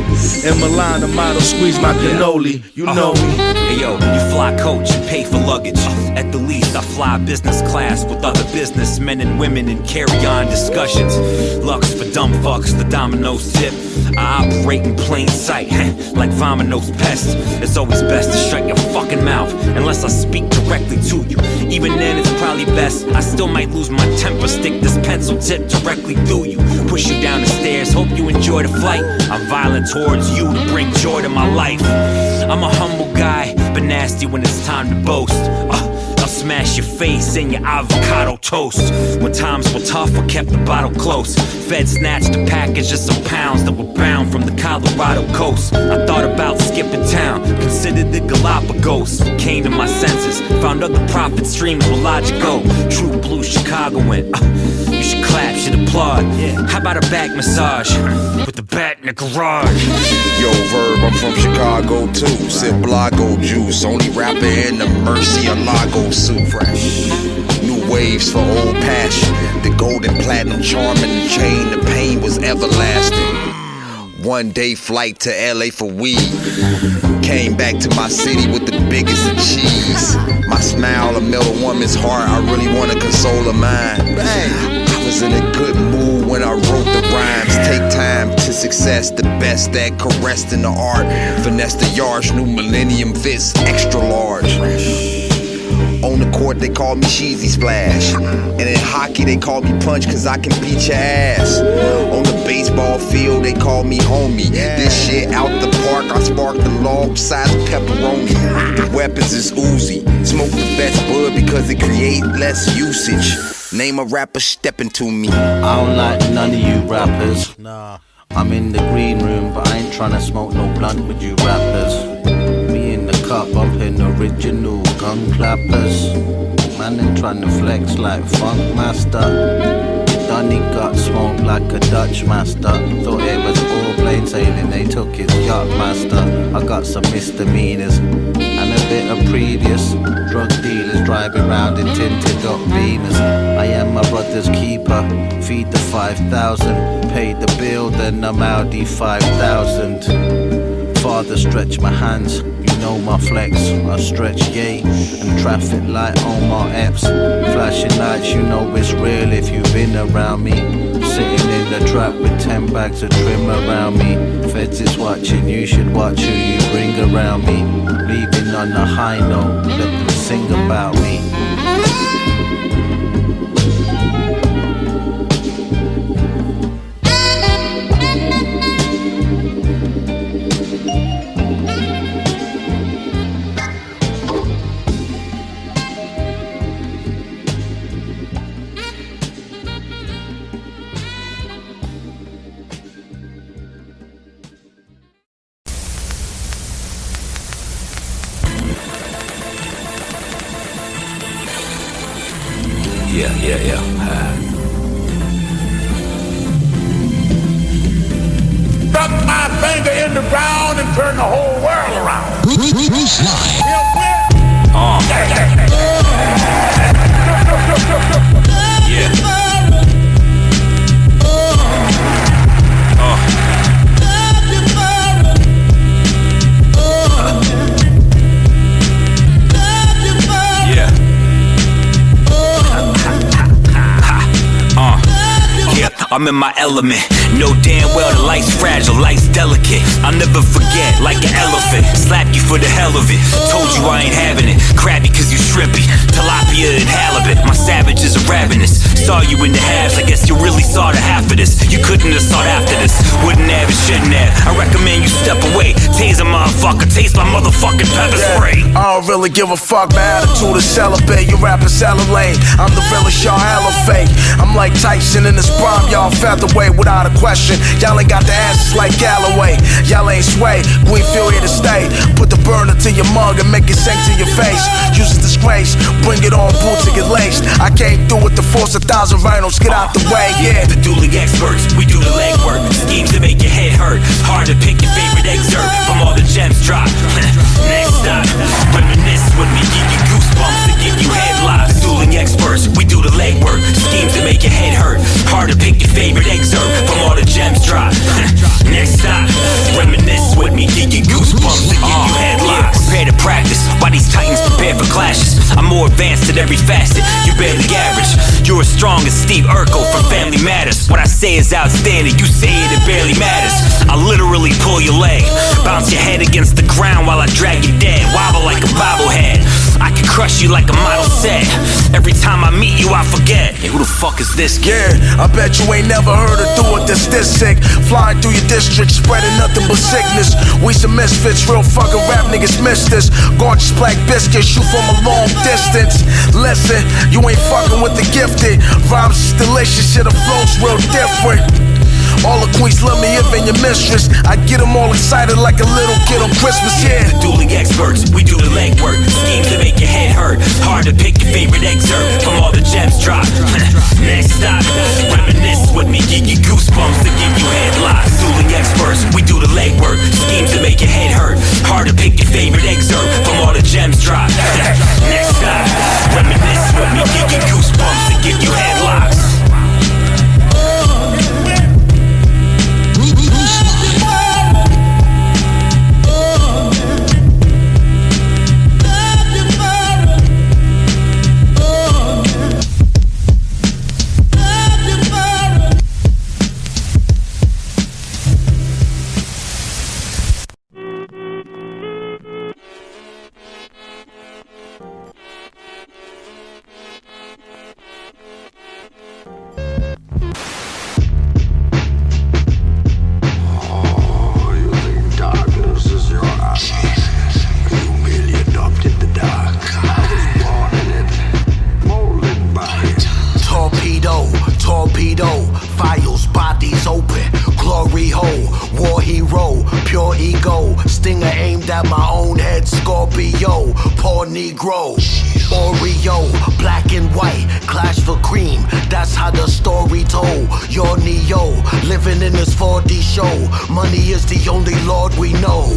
Speaker 11: In Milan, the model squeeze my cannoli. You know me.
Speaker 4: Hey yo, you fly coach and pay for luggage. At the least, I fly business class with other businessmen and women and carry on discussions. Lux for dumb fucks, the dominoes tip. I operate in plain sight, like Vomino's pest. It's always best to shut your fucking mouth unless I speak directly to you. Even then, it's probably best. I still might lose my temper, stick this pencil tip directly through you. Push you down the stairs, hope you enjoy the flight. I'm violent towards you to bring joy to my life. I'm a humble guy, but nasty when it's time to boast. I'll smash your face in your avocado toast. When times were tough, I kept the bottle close. Fed snatched a package of some pounds that were bound from the Colorado coast. I thought about skipping town, considered the Galapagos. Came to my senses, found other profit streams were logical. True blue Chicagoan. You should clap, should applaud. How about a back massage with the bat in the garage?
Speaker 5: Yo, Verb, I'm from Chicago too. Sip Blago juice, only rapper in the Mercy Alago suit. Fresh. New waves for old passion. The golden platinum charm and the chain, the pain was everlasting. 1 day flight to LA for weed. Came back to my city with the biggest of cheese. My smile, a melt a woman's heart. I really wanna console her mind. I was in a good mood when I wrote the rhymes. Take time to success, the best that caressed in the art. Finesse the yards, new millennium fits, extra large. On the court, they call me Cheesy Splash. And in hockey, they call me Punch, cause I can beat your ass. On the baseball field, they call me Homie. This shit out the park, I spark the log-sized pepperoni. The weapons is Uzi. Smoke the best bud because it create less usage. Name a rapper stepping to me.
Speaker 7: I don't like none of you rappers. Nah. I'm in the green room, but I ain't tryna smoke no blunt with you rappers. Me in the cup, bumping original gun clappers. Man ain't tryna flex like Funk Master. Dunny got smoked like a Dutch master. Thought it was all plain sailing, they took his yacht master. I got some misdemeanors and a bit of previous. Drug dealers driving round in tinted up Beamers. I am my brother's keeper, feed the 5,000. Paid the bill, then I'm Audi 5,000. Father stretch my hands, you know my flex. I stretch yay, and traffic light on my apps. Flashing lights, you know it's real if you've been around me. Sitting in the trap with 10 bags of trim around me. Feds is watching, you should watch who you bring around me. Leaving on a high note, let them sing about me.
Speaker 8: Stuck my finger in the ground and turn the whole world around.
Speaker 4: I'm in my element. Know damn well the life's fragile, life's delicate. I'll never forget, like an elephant. Slap you for the hell of it. Told you I ain't having it. Crabby cause you shrimpy. Tilapia and halibut. My savages are ravenous. Saw you in the halves, I guess you really saw the half of this. You couldn't have sought after this. Wouldn't have and shouldn't have. I recommend you step away. Tase a motherfucker, taste my motherfucking pepper spray.
Speaker 9: I don't really give a fuck, my attitude is celibate. You rappers hella lame. I'm the realest, y'all hella fake. I'm like Tyson in his prime, y'all featherweight without a question. Y'all ain't got the asses like Galloway. Y'all ain't sway, we feel here to stay. Put the burner to your mug and make it sink to your face. Use a disgrace, bring it on, boots to get laced. I came through with the force, 1,000 rhinos, get out the way, yeah.
Speaker 4: The dueling experts, we do the legwork. Schemes to make your head hurt. Hard to pick your favorite excerpt from all the gems dropped. Next stop, reminisce with me, give you goosebumps to give you headlocks. Dueling experts, we do the legwork. Schemes to make your head hurt. Hard to pick your favorite excerpt from all the gems dropped. Next stop, reminisce with me, give you goosebumps to give you headlocks. Prepare to practice, while these titans prepare for clashes. I'm more advanced at every facet, you barely average. You're as strong as Steve Urkel from Family Matters. What I say is outstanding, you say it barely matters. I literally pull your leg, bounce your head against the ground while I drag you dead. Wobble like a bobblehead, I can crush you like a model set. Every time I meet you I forget, hey, who the fuck is this kid?
Speaker 9: Yeah, I bet you ain't never heard of do it this sick. Flying through your district, spreading nothing but sickness. We some misfits, real fucking rap niggas miss this. Gorgeous black biscuits, shoot from a long distance. Listen, you ain't fucking with the gifted. Rhymes is delicious, shit, the flow's real different. All the queens love me if ain't your mistress. I get them all excited like a little kid on Christmas, yeah.
Speaker 4: The dueling experts, we do the legwork. Schemes to make your head hurt. Hard to pick your favorite excerpt from all the gems dropped. Next stop,
Speaker 10: torpedo, files, bodies open, glory hole, war hero, pure ego, stinger aimed at my own head, Scorpio, poor Negro, Oreo, black and white, clash for cream, that's how the story told. You're Neo, living in this 4D show, money is the only Lord we know.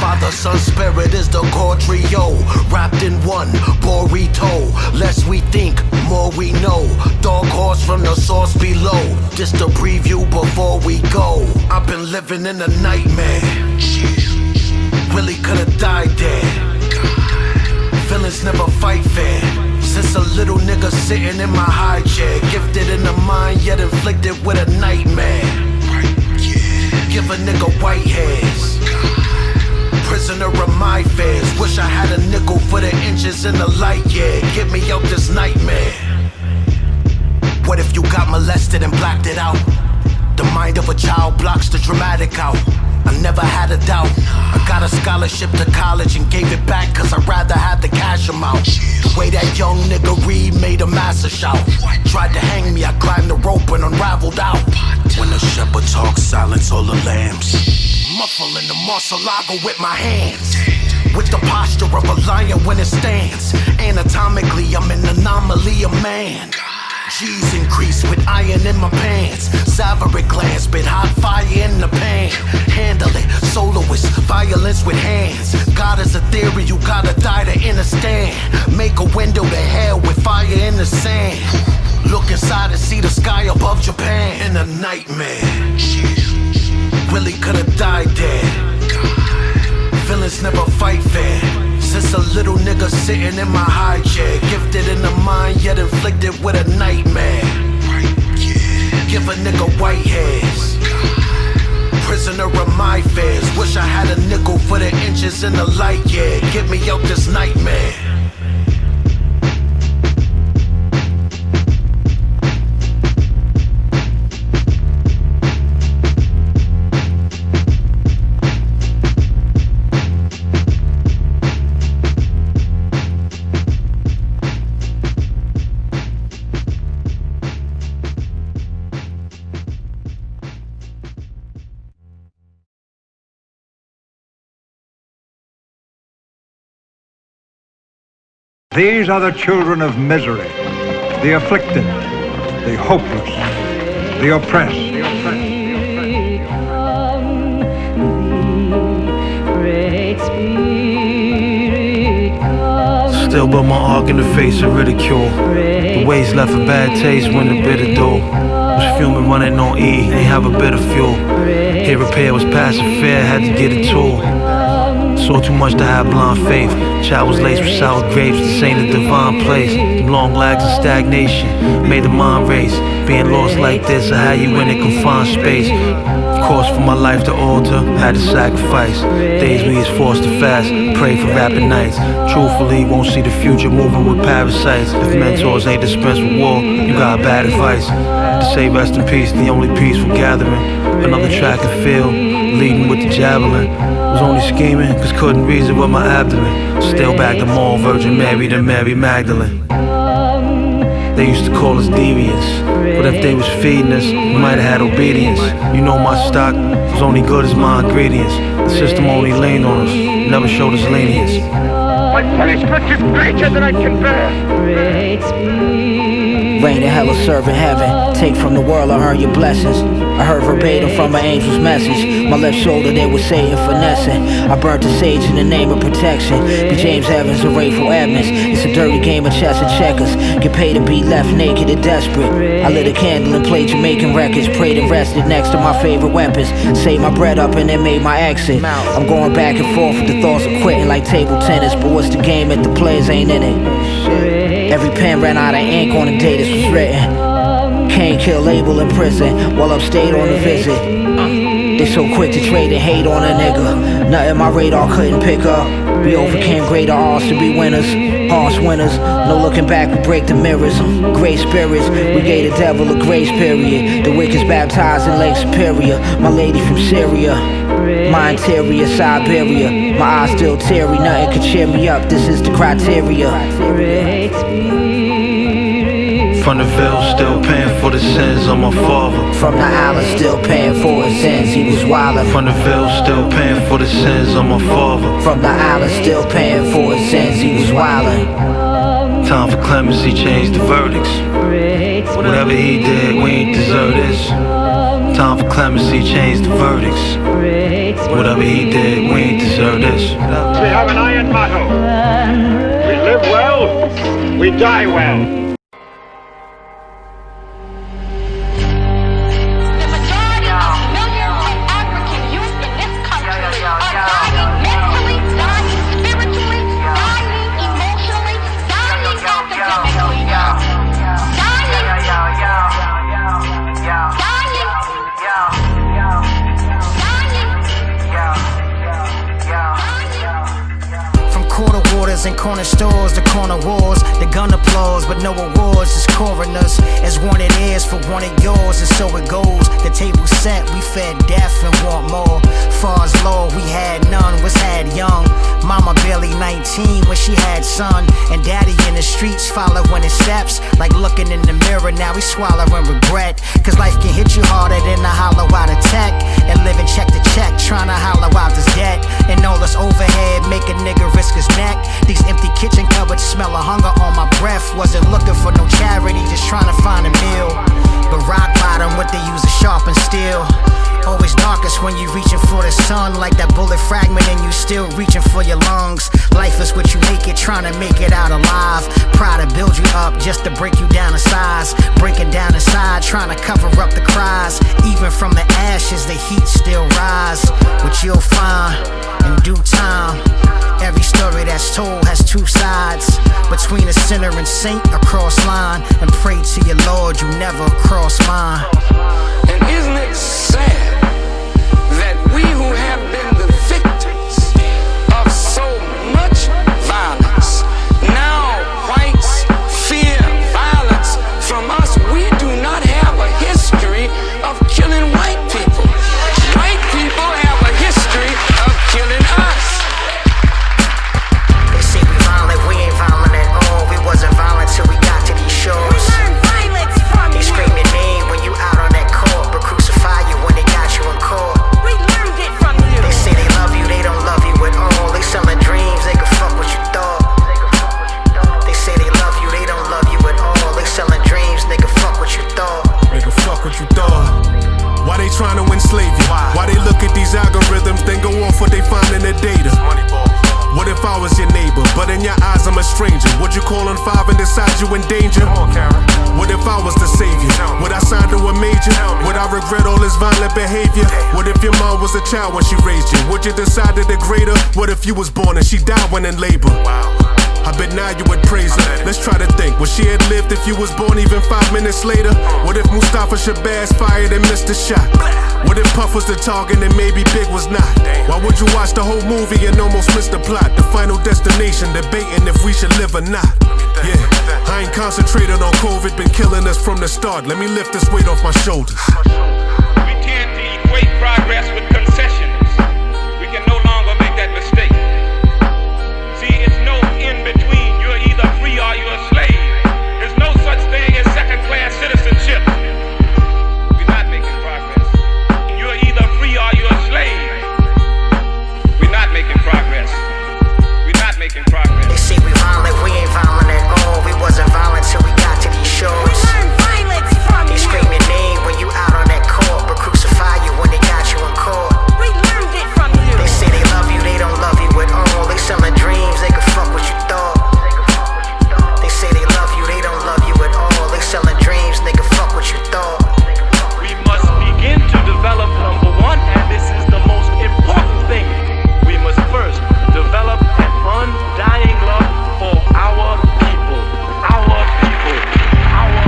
Speaker 10: Father, Son, Spirit is the core trio, wrapped in one burrito. Less we think, more we know. Dog horse from the source below. Just a preview before we go. I've been living in a nightmare. Willie could've died there. Feelings never fight fair. Since a little nigga sitting in my high chair, gifted in the mind yet inflicted with a nightmare. Give a nigga white hairs. Prisoner of my fears. Wish I had a nickel for the inches in the light, yeah. Get me out this nightmare. What if you got molested and blacked it out? The mind of a child blocks the dramatic out. I never had a doubt. I got a scholarship to college and gave it back cause I'd rather have the cash amount. The way that young nigga Reed made a massive shout. Tried to hang me, I climbed the rope and unraveled out. When the shepherd talks, silence all the lambs. Muffling the Marcelago with my hands. With the posture of a lion when it stands. Anatomically, I'm an anomaly of man. G's increase with iron in my pants. Salivary glands spit hot fire in the pan. Handle it, soloist, violence with hands. God is a theory, you gotta die to understand. Make a window to hell with fire in the sand. Look inside and see the sky above Japan. In a nightmare, Willie could've died there. Feelings never fight fair. Since a little nigga sitting in my high chair, gifted in the mind yet inflicted with a nightmare. Give a nigga white hairs. Prisoner of my fears. Wish I had a nickel for the inches in the light, yeah. Get me out this nightmare.
Speaker 12: These are the children of misery, the afflicted, the hopeless, the oppressed.
Speaker 11: Still but my arc in the face of ridicule. The ways left a bad taste when the bitter do. Was fuming running on E, ain't have a bit of fuel. Here repair was passive fear, had to get a tool. Saw too much to have blind faith. Child was laced with sour grapes, this ain't a divine place. Them long lags of stagnation made the mind race. Being lost like this, I had you in a confined space. Of course, for my life to alter, had to sacrifice. Days we is forced to fast, pray for rapid nights. Truthfully, won't see the future moving with parasites. If mentors ain't dispensed with war, you got bad advice. To say rest in peace, the only peaceful gathering. Another track and field, leading with the javelin. Was only scheming, cause couldn't reason with my abdomen. Still back to more Virgin Mary than Mary Magdalene. They used to call us deviants, but if they was feeding us, we might have had obedience. You know my stock was only good as my ingredients. The system only leaned on us, never showed us lenience.
Speaker 13: My punishment is greater than I can bear.
Speaker 14: Rain and hell is serving heaven. Take from the world or earn your blessings. I heard verbatim from an angel's message. My left shoulder they were Satan finessing. I burnt the sage in the name of protection. Be James Evans and Rayful Edmonds. It's a dirty game of chess and checkers. Get paid to be left naked and desperate. I lit a candle and played Jamaican records. Prayed and rested next to my favorite weapons. Saved my bread up and then made my exit. I'm going back and forth with the thoughts of quitting like table tennis. But what's the game if the players ain't in it? Every pen ran out of ink on the day this was written. Can't kill label in prison while upstate on a visit. They so quick to trade and hate on a nigga. Nothing my radar couldn't pick up. We overcame greater odds to be winners. Harsh winners, no looking back, we break the mirrors. Great spirits, we gave the devil a grace period. The wicked baptized in Lake Superior. My lady from Syria, my interior, Siberia. My eyes still teary, nothing could cheer me up. This is the criteria.
Speaker 11: From the veil, still paying for the sins
Speaker 15: sins of my father.
Speaker 14: From the island, still paying for his sins, he was wildin'.
Speaker 15: From the Ville, still paying for the sins of my father.
Speaker 14: From the island, still paying for his sins, he was wildin'.
Speaker 15: Time for clemency, change the verdicts. Whatever he did, we ain't deserve this. Time for clemency, change the verdicts. Whatever he did, we ain't deserve this.
Speaker 16: We have an iron motto. We live well, we die well.
Speaker 3: And corner stores, the corner wars, the gun applause, but no awards, just coroners. As one it is for one of yours, and so it goes. The table set, we fed death and want more. Far as law, we had none, was had young. Mama barely 19 when she had son, and daddy in the streets following his steps. Like looking in the mirror, now he's swallowing regret. Cause life can hit you harder than a hollow out of tech. And living check to check, trying to hollow out this debt. And all this overhead, make a nigga risk his neck. These empty kitchen cupboards smell of hunger on my breath. Wasn't looking for no charity, just trying to find a meal. But rock bottom, what they use is sharpened steel. Always darkest when you reaching for the sun. Like that bullet fragment and you still reaching for your lungs. Life is what you make it, trying to make it out alive. Proud to build you up just to break you down to size. Breaking down inside, trying to cover up the cries. Even from the ashes, the heat still rise. What you'll find in due time. Every story that's told has two sides. Between a sinner and saint, a cross line. And pray to your Lord you never cross mine.
Speaker 17: And isn't it sad that we who have been the victims of so much violence, now whites fear violence from us? We do not have a history of killing white people. White people have a history of killing us.
Speaker 3: They say we violent, we ain't violent at all. We wasn't violent till we got to these shows. They scream your name when you out on that court, but crucify you when they got you in court.
Speaker 17: We learned it from you.
Speaker 3: They say they love you, they don't love you at all. They selling dreams, they can fuck what you thought. They say they love you, they don't love you at all. They selling dreams, they can fuck what you thought.
Speaker 1: They can fuck what you thought. Why they trying to enslave you? Why they look at these algorithms, then go off what they find in the data? What if I was your neighbor, but in your eyes I'm a stranger? Would you call on 5 and decide you in danger? What if I was the savior? Would I sign to a major? Would I regret all this violent behavior? What if your mom was a child when she raised you? Would you decide to degrade her? What if you was born and she died when in labor? I bet now you would praise her. Let's try to think, would she have lived if you was born even 5 minutes later? What if Mustafa Shabazz fired and missed a shot? What if Puff was the target and maybe Big was not? Why would you watch the whole movie and almost miss the plot? The final destination, debating if we should live or not. Yeah, I ain't concentrated on COVID, been killing us from the start. Let me lift this weight off my shoulders.
Speaker 16: We tend to equate progress with concessions. We can no longer make that mistake. See, it's no in between. You're either free or you're a slave. There's no such thing as second-class citizenship. We're not making progress. You're either free or you're a slave. We're not making progress. We're not making progress.
Speaker 3: They say we violent, we ain't violent at all. We wasn't violent till we got to these shows. They scream your name when you out on that court, but crucify you when they got you in court.
Speaker 17: We learned it from you.
Speaker 3: They say they love you, they don't love you at all. They selling dreams, they can fuck what you thought. They say they love you, they don't love you at all. They selling dreams, they can fuck what you thought.
Speaker 16: We must begin to develop number one, and this is the most important thing. We must first develop an undying love for our people. Our people. Our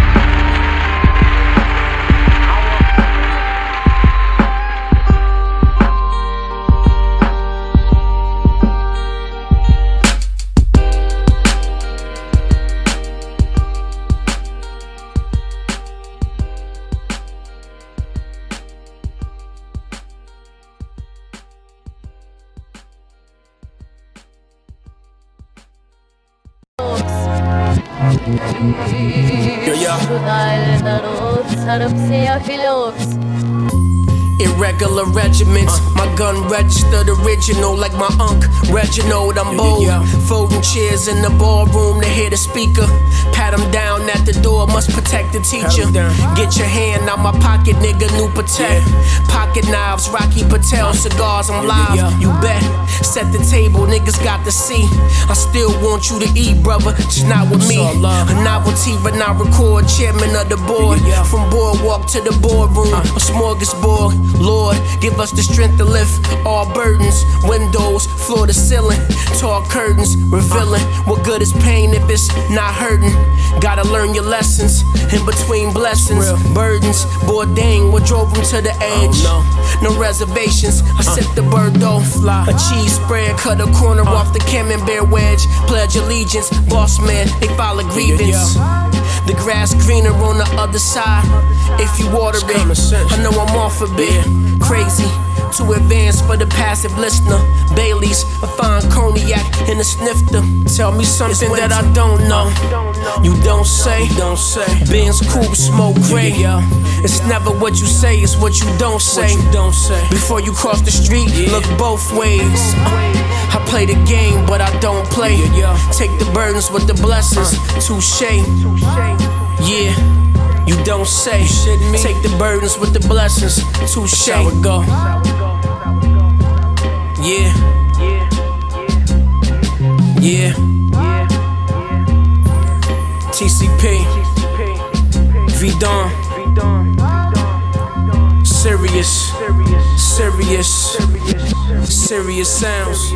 Speaker 18: Yeah, yeah.
Speaker 6: Irregular regiments, my gun registered original like my Unc Reginald. I'm bold, folding chairs in the ballroom to hear the speaker. Pat him down at the door, must protect the teacher. Get your hand out my pocket, nigga, new protect. Pocket knives, Rocky Patel cigars, I'm live, you bet. Set the table, niggas got to see. I still want you to eat, brother, just not with me. A novelty, but not record, chairman of the board. From boardwalk to the boardroom, a smorgasbord. Lord, give us the strength to lift all burdens. Windows, floor to ceiling, tall curtains, revealing what good is pain if it's not hurting. Gotta learn your lessons in between blessings. Burdens, Bourdain, what drove him to the edge. No reservations, I sip the Bordeaux. A cheese spread, cut a corner off the camembert wedge. Pledge allegiance, boss man, they file a grievance. The grass greener on the other side. If you water it, I know I'm off a bit. Crazy, too advanced for the passive listener. Bailey's, a fine cognac in a snifter. Tell me something that I don't know. You don't say. Benz coupe, smoke gray. It's never what you say, it's what you don't say. Before you cross the street, look both ways. I play the game, but I don't play. Take the burdens with the blessings. Touché. Yeah, you don't say. Take the burdens with the blessings. Touché. How it go? Yeah. TCP. Vidon. Serious sounds.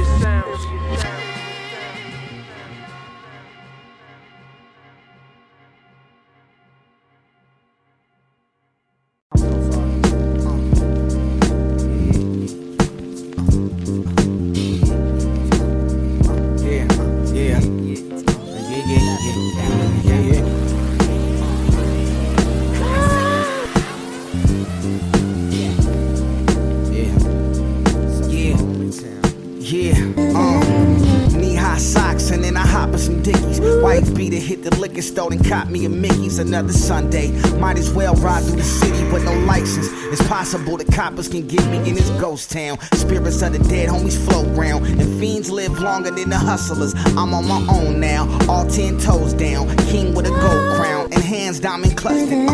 Speaker 18: Store and caught me a Mickey's another Sunday. Might as well ride through the city with no license. It's possible the coppers can get me in this ghost town. Spirits of the dead homies float round, and fiends live longer than the hustlers. I'm on my own now, all 10 toes down. King with a gold crown and hands diamond clustered.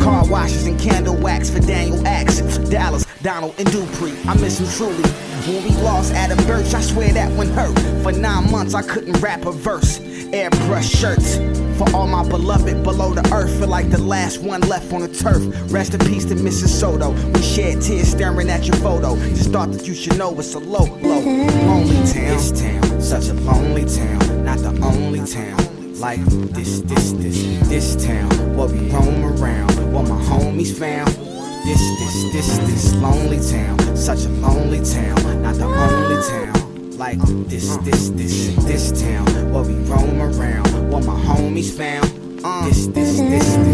Speaker 18: Car washes and candle wax for Daniel Axe, Dallas, Donald, and Dupree. I miss him truly. When we lost Adam Birch, I swear that one hurt. For 9 months I couldn't rap a verse. Airbrush shirts for all my beloved below the earth. Feel like the last one left on the turf. Rest in peace to Mrs. Soto. We shed tears staring at your photo. Just thought that you should know it's a low, lonely town. This town, such a lonely town. Not the only town like this town. Where we roam around, where my homies found. This lonely town, such a lonely town. Not the only town like this town. Where we roam around, where my homies found. This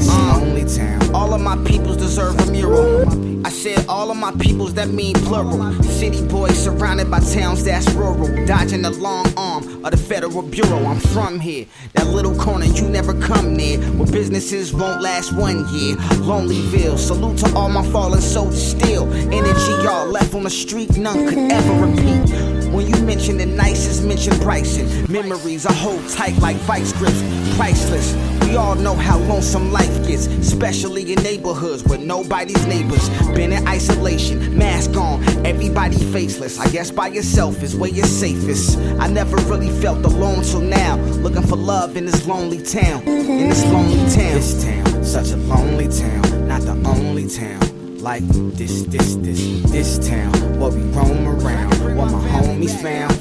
Speaker 18: lonely town. All of my peoples deserve a mural. I said all of my peoples, that mean plural. City boys surrounded by towns that's rural. Dodging the long arm of the Federal Bureau. I'm from here, that little corner you never come near, where businesses won't last 1 year. Lonelyville, salute to all my fallen soldiers still. Energy y'all left on the street, none could ever repeat. When you mention the nicest, mention Bryson. Memories I hold tight like vice grips, priceless. We all know how lonesome life gets, especially in neighborhoods where nobody's neighbors. Been in isolation, mask on, everybody faceless. I guess by yourself is where you're safest. I never really felt alone till now, looking for love in this lonely town. In this lonely town. This town, such a lonely town, not the only town. Like this town, where we roam around, where my homies found.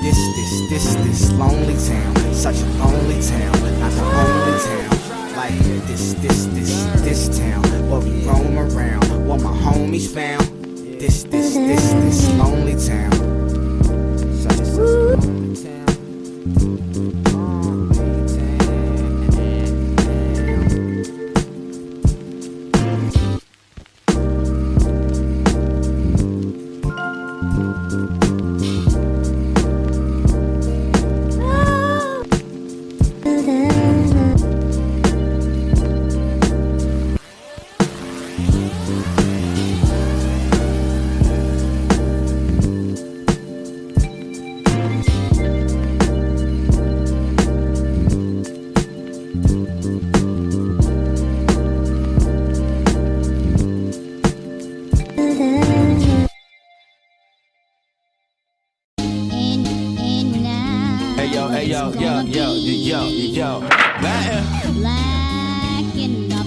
Speaker 18: This lonely town, such a lonely town, not the only town. Like this town, where we roam around, where my homies found. This lonely town, such a lonely town.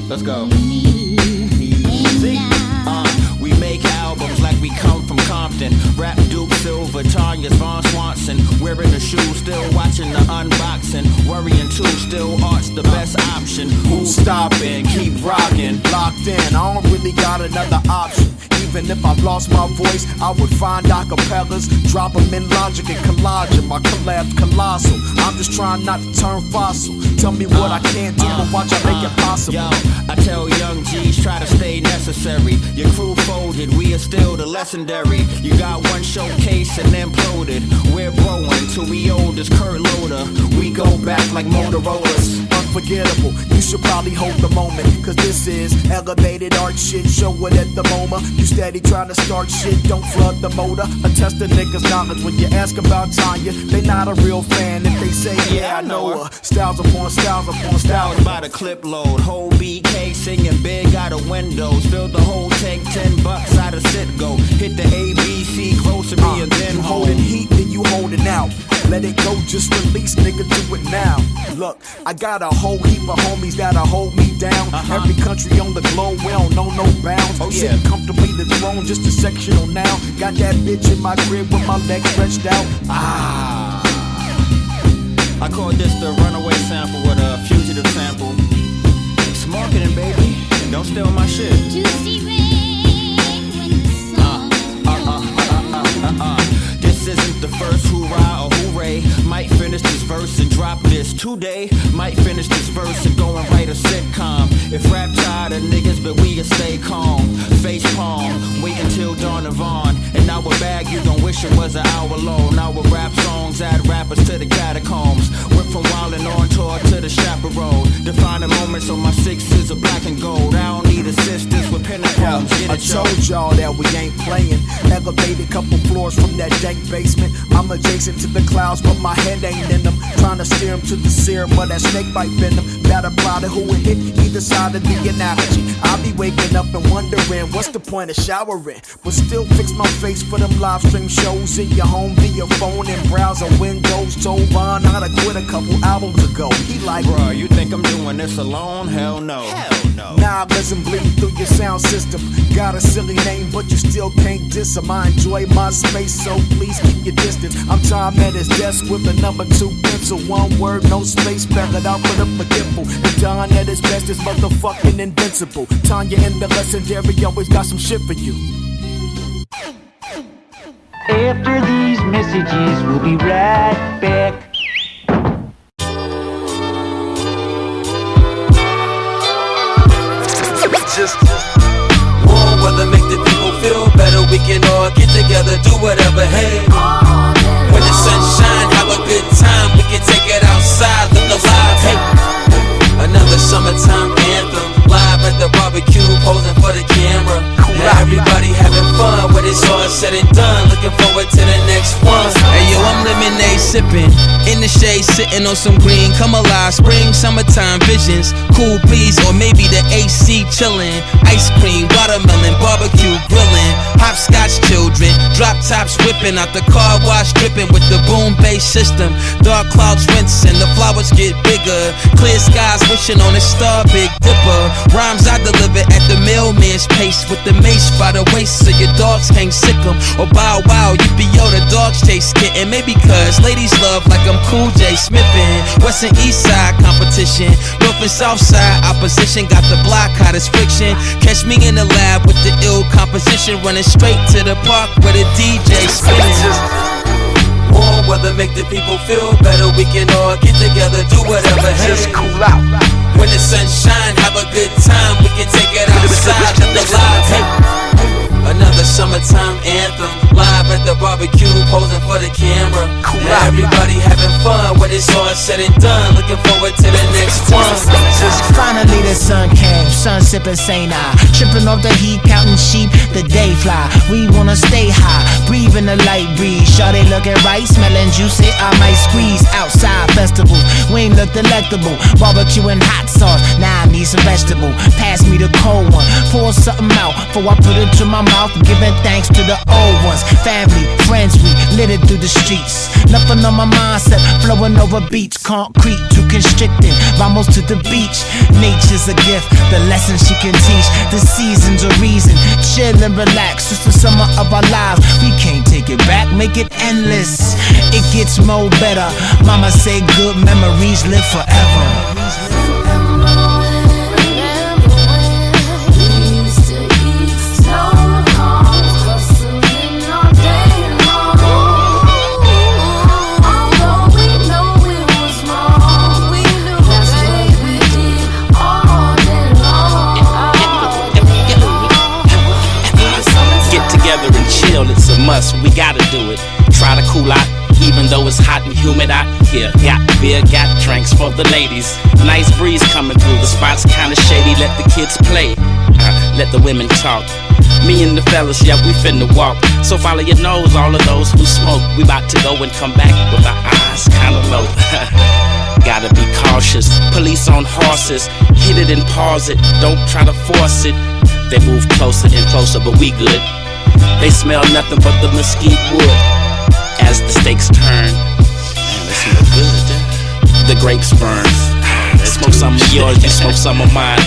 Speaker 7: Let's go. We make albums like we come from Compton. Rap Duke Silver, Tanya's Von Swanson. Wearing the shoes, still watching the unboxing. Worrying too, still art's the best option. Who's stopping? Keep rocking.
Speaker 18: Locked in, I don't really got another option. Even if I lost my voice, I would find acapellas, drop them in Logic and collage 'em. My collab's colossal. I'm just trying not to turn fossil. Tell me what I can't do, but watch I make it possible.
Speaker 7: Yo, I tell young G's try to stay necessary. Your crew folded, we are still the legendary. You got one showcase and imploded. We're growing till we old as Kurt Loder. We go back like Motorola's.
Speaker 18: Unforgettable, you should probably hold the moment, cause this is elevated art shit, show it at the MoMA. You steady trying to start shit, don't flood the motor. I test the niggas' knowledge when you ask about Tanya. They not a real fan if they say, yeah, I know her. Styles upon styles upon styles.
Speaker 7: By the clip load, whole BK singing big out of windows. Fill the whole tank, $10 out of Citgo. Hit the ABC grocery and then
Speaker 18: holding heat, then you holding out. Let it go, just release, nigga, do it now. Look, I got a whole heap of homies that'll hold me down. Every country on the globe, we don't know no bounds. Sitting comfortably the throne, just a sectional now. Got that bitch in my crib with my legs stretched out.
Speaker 7: I call this the runaway sample with a fugitive sample. It's marketing, baby. Don't steal my shit. This isn't the first hoorah or hooray. Might finish this verse and drop this today. Might finish this verse and go and write a sitcom. If rap tired of niggas, but we can stay calm. Face palm, wait until dawn of on. And our bag, you gon' wish it was an hour long. Our rap songs add rappers to the catacombs. Went from wildin' on tour to the chaperone. Defining moments on my sixes of black and gold. I don't need assistance with pentacles.
Speaker 18: I told y'all that we ain't playing. Elevated couple floors from that dank basement. I'm adjacent to the clouds, but my head ain't in them. Trying to steer them to the serum of that snake bite venom. That apply to who it hit either side of the analogy. I'll be waking up and wondering what's the point of showering, but still fix my face for them live stream shows in your home via phone and browser windows. Told Von how to quit a couple albums ago. He like,
Speaker 7: bruh, you think I'm doing this alone? Hell no.
Speaker 18: Nah, listen, bleed through your sound system. Got a silly name, but you still can't diss him. I enjoy my space, so please keep your distance. I'm Tom at his desk with a number 2 pencil. One word, no space, spell it out with a forgetful. And Don at his best is motherfucking invincible. Tanya in the legendary always got some shit for you.
Speaker 19: After these messages, we'll be right back.
Speaker 20: Just warm weather make the people feel better. We can all get together, do whatever, hey. When the sun shine, have a good time. We can take it outside, look alive, hey. Another summertime anthem, live at the barbecue, posing for the camera. Now everybody having fun when it's all said and done. Looking forward to the next one. Hey yo, I'm lemonade sipping, in the shade sitting on some green. Come alive, spring, summertime visions. Cool breeze or maybe the AC chilling. Ice cream, watermelon, barbecue grilling. Hopscotch children, drop tops whipping out the car wash, dripping with the boom bass system. Dark clouds rinsing, the flowers get bigger. Clear skies wishing on a star, Big Dipper. Rhymes I deliver at the mailman's pace with the mace by the waist so your dogs can't sick 'em. Or bow wow, yippee-yo, the dogs chase kitten. Maybe cause ladies love like I'm Cool J Smithin'. West and East Side competition, North and South Side opposition. Got the block hot as friction. Catch me in the lab with the ill composition, running straight to the park where the DJ spinning. Warm weather make the people feel better. We can all get together, do whatever, hey. Just cool out. When the sun shine, have a good time. We can take it outside, look alive, hey. Another summertime anthem, live at the barbecue, posing for the camera. Now everybody having fun when it's all said and done. Looking forward to the next one.
Speaker 21: Finally the sun came, sun sipping St. I. Tripping off the heat, counting sheep, the day fly. We wanna stay high, breathing the light breeze. Shawty looking right, smelling juicy, I might squeeze. Outside festivals, wing look delectable. Barbecue and hot sauce, now I need some vegetable. Pass me the cold one, pour something out before I put it to my mouth. Giving thanks to the old ones, family, friends, we lit it through the streets. Nothing on my mindset, flowing over beats. streets, concrete too constricting. Vamos to the beach, nature's a gift, the lesson she can teach. The season's a reason, chill and relax. It's the summer of our lives, we can't take it back, make it endless. It gets more better. Mama say good memories live forever.
Speaker 2: It's a must, we gotta do it. Try to cool out, even though it's hot and humid out here. Got beer, got drinks for the ladies. Nice breeze coming through, the spot's kinda shady. Let the kids play, let the women talk. Me and the fellas, yeah, we finna walk. So follow your nose, all of those who smoke. We about to go and come back with our eyes kinda low. Gotta be cautious, police on horses. Hit it and pause it, don't try to force it. They move closer and closer, but we good. They smell nothing but the mesquite wood as the stakes turn. Man, they smell good. The grapes burn. Smoke some of yours, you smoke some of mine.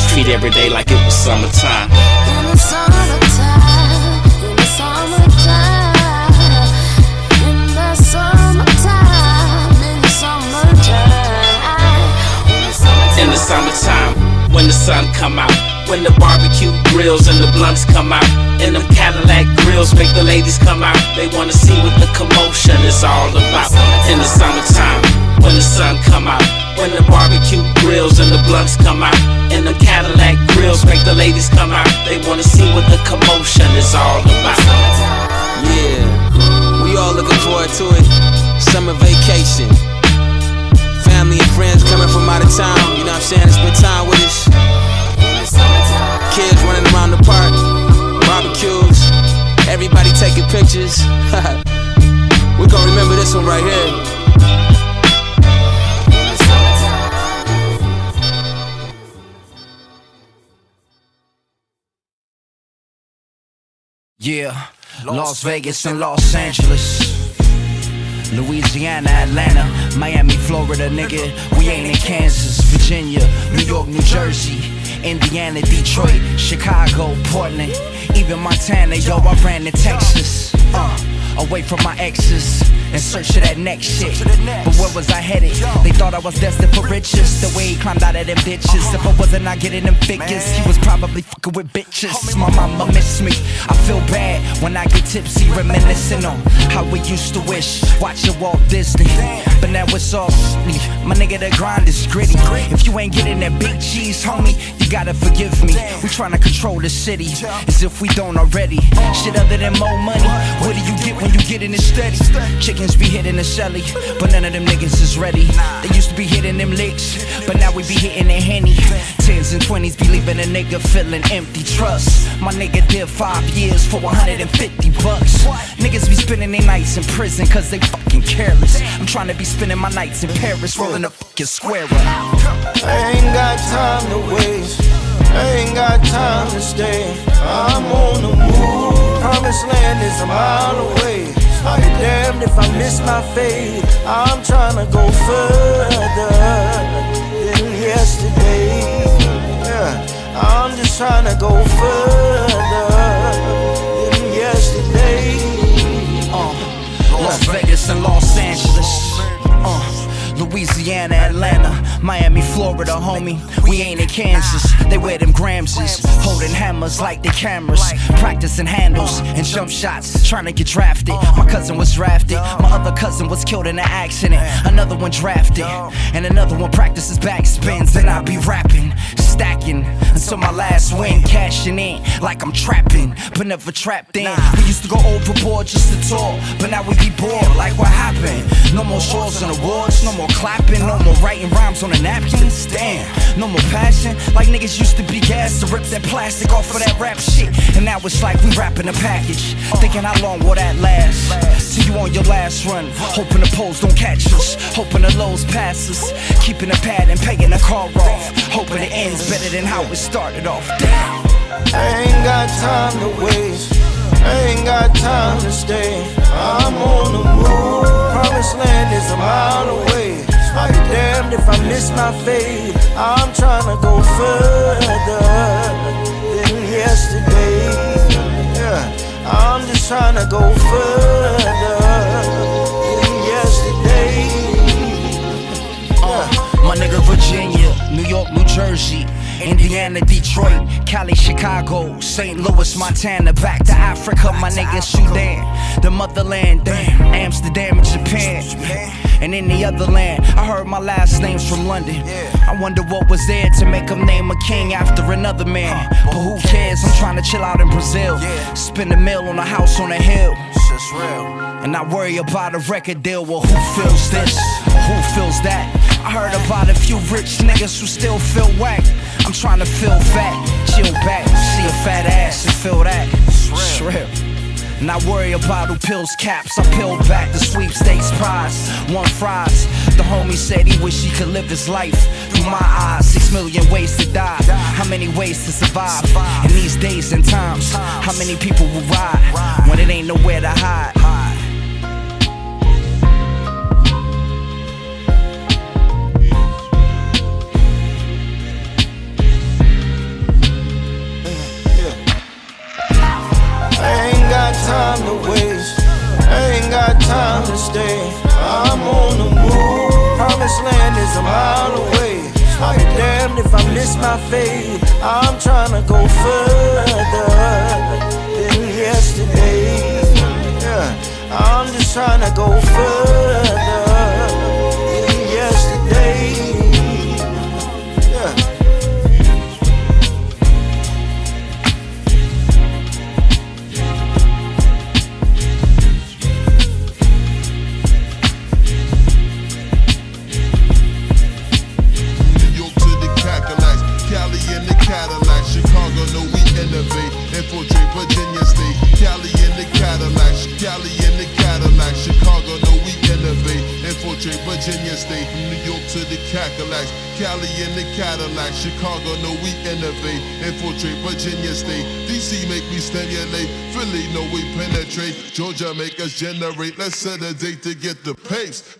Speaker 2: Treat every day like it was summertime.
Speaker 22: In the summertime, in the summertime, in the summertime, in the summertime,
Speaker 2: in the summertime, when the sun come out. When the barbecue grills and the blunts come out, and them Cadillac grills make the ladies come out. They wanna see what the commotion is all about. In the summertime, when the sun come out, when the barbecue grills and the blunts come out, and them Cadillac grills make the ladies come out. They wanna see what the commotion is all about.
Speaker 20: Yeah, we all looking forward to it. Summer vacation, family and friends coming from out of town. You know what I'm saying? To spend time with us. Kids running around the park, barbecues, everybody taking pictures. We gon' remember this one right here.
Speaker 18: Yeah, Las Vegas and Los Angeles, Louisiana, Atlanta, Miami, Florida, nigga. We ain't in Kansas, Virginia, New York, New Jersey, Indiana, Detroit, Chicago, Portland, even Montana. Yo, I ran to Texas, away from my exes, in search of that next shit. But where was I headed? They thought I was destined for riches. The way he climbed out of them ditches. If I wasn't not getting them figures, he was probably fucking with bitches. My mama miss me. I feel bad when I get tipsy, reminiscing on how we used to wish, watching Walt Disney. But now it's all my nigga, the grind is gritty. If you ain't getting that big cheese, homie, you gotta forgive me. We tryna control the city, as if we don't already. Shit other than more money, what do you get when you get in it steady? Chickens be hitting the celly, but none of them niggas is ready. They used to be hitting them licks, but now we be hitting the Henny. 10s and 20s be leaving a nigga feeling empty. Trust, my nigga did 5 years for $150. Niggas be spending their nights in prison cause they fucking careless. I'm trying to be spending my nights in Paris, rolling a fucking square up.
Speaker 23: I ain't got time to waste, I ain't got time to stay. I'm on the move, promised land is a mile away. I'll be damned if I miss my fate. I'm tryna go further than yesterday. Yeah, I'm just tryna go further than yesterday.
Speaker 18: Las Vegas and Los Angeles, Louisiana, Atlanta, Miami, Florida, homie. We ain't in Kansas. They wear them Gramses, holding hammers like they cameras, practicing handles and jump shots, trying to get drafted. My cousin was drafted, my other cousin was killed in an accident. Another one drafted, and another one practices backspins. And I be rapping, stacking until my last win, cashing in like I'm trapping, but never trapped in. We used to go overboard just to talk, but now we be bored. Like what happened? No more shows and awards, no more clapping, no more writing rhymes on the napkins. Damn, no more passion. Like niggas used to be gas to rip that plastic off of that rap shit, and now it's like we wrapping a package. Thinking how long will that last? Till you on your last run, hoping the poles don't catch us, hoping the lows pass us, keeping the pad and paying the car off, hoping it ends better than how it started off. Damn.
Speaker 23: I ain't got time to waste, I ain't got time to stay. I'm on the move, Promised land is a mile away. I'll be damned if I miss my fate. I'm trying to go further than yesterday. Yeah, I'm just trying to go further than yesterday.
Speaker 21: My nigga Virginia, New York, New Jersey, Indiana, Detroit, Cali, Chicago, St. Louis, Montana, back to Africa, my nigga Sudan, the motherland, damn, Amsterdam and Japan, and in the other land. I heard my last name's from London. I wonder what was there to make them name a king after another man. But who cares? I'm trying to chill out in Brazil, spend a meal on a house on a hill, and not worry about a record deal. Well, who feels this? Who feels that? I heard about a few rich niggas who still feel whack. I'm trying to feel fat, chill back, see a fat ass and feel that. Shrimp. Not worry about who pills caps. I peeled back the sweepstakes prize. One fries. The homie said he wish he could live his life through my eyes. 6 million ways to die. How many ways to survive? In these days and times, how many people will ride when it ain't nowhere to hide?
Speaker 23: Time to waste, I ain't got time to stay. I'm on the move. Promised land is a mile away. I'll be damned if I miss my fate. I'm trying to go further than yesterday. Yeah, I'm just trying to go further than yesterday.
Speaker 5: Infiltrate Virginia State, Cali in the Cadillac, Cali in the Cadillac, Chicago, no we innovate. Infiltrate Virginia State, from New York to the Cadillacs, Cali in the Cadillac, Chicago, no we innovate. Infiltrate Virginia State, DC make me stimulate, Philly, no we penetrate, Georgia make us generate. Let's set a date to get the pace.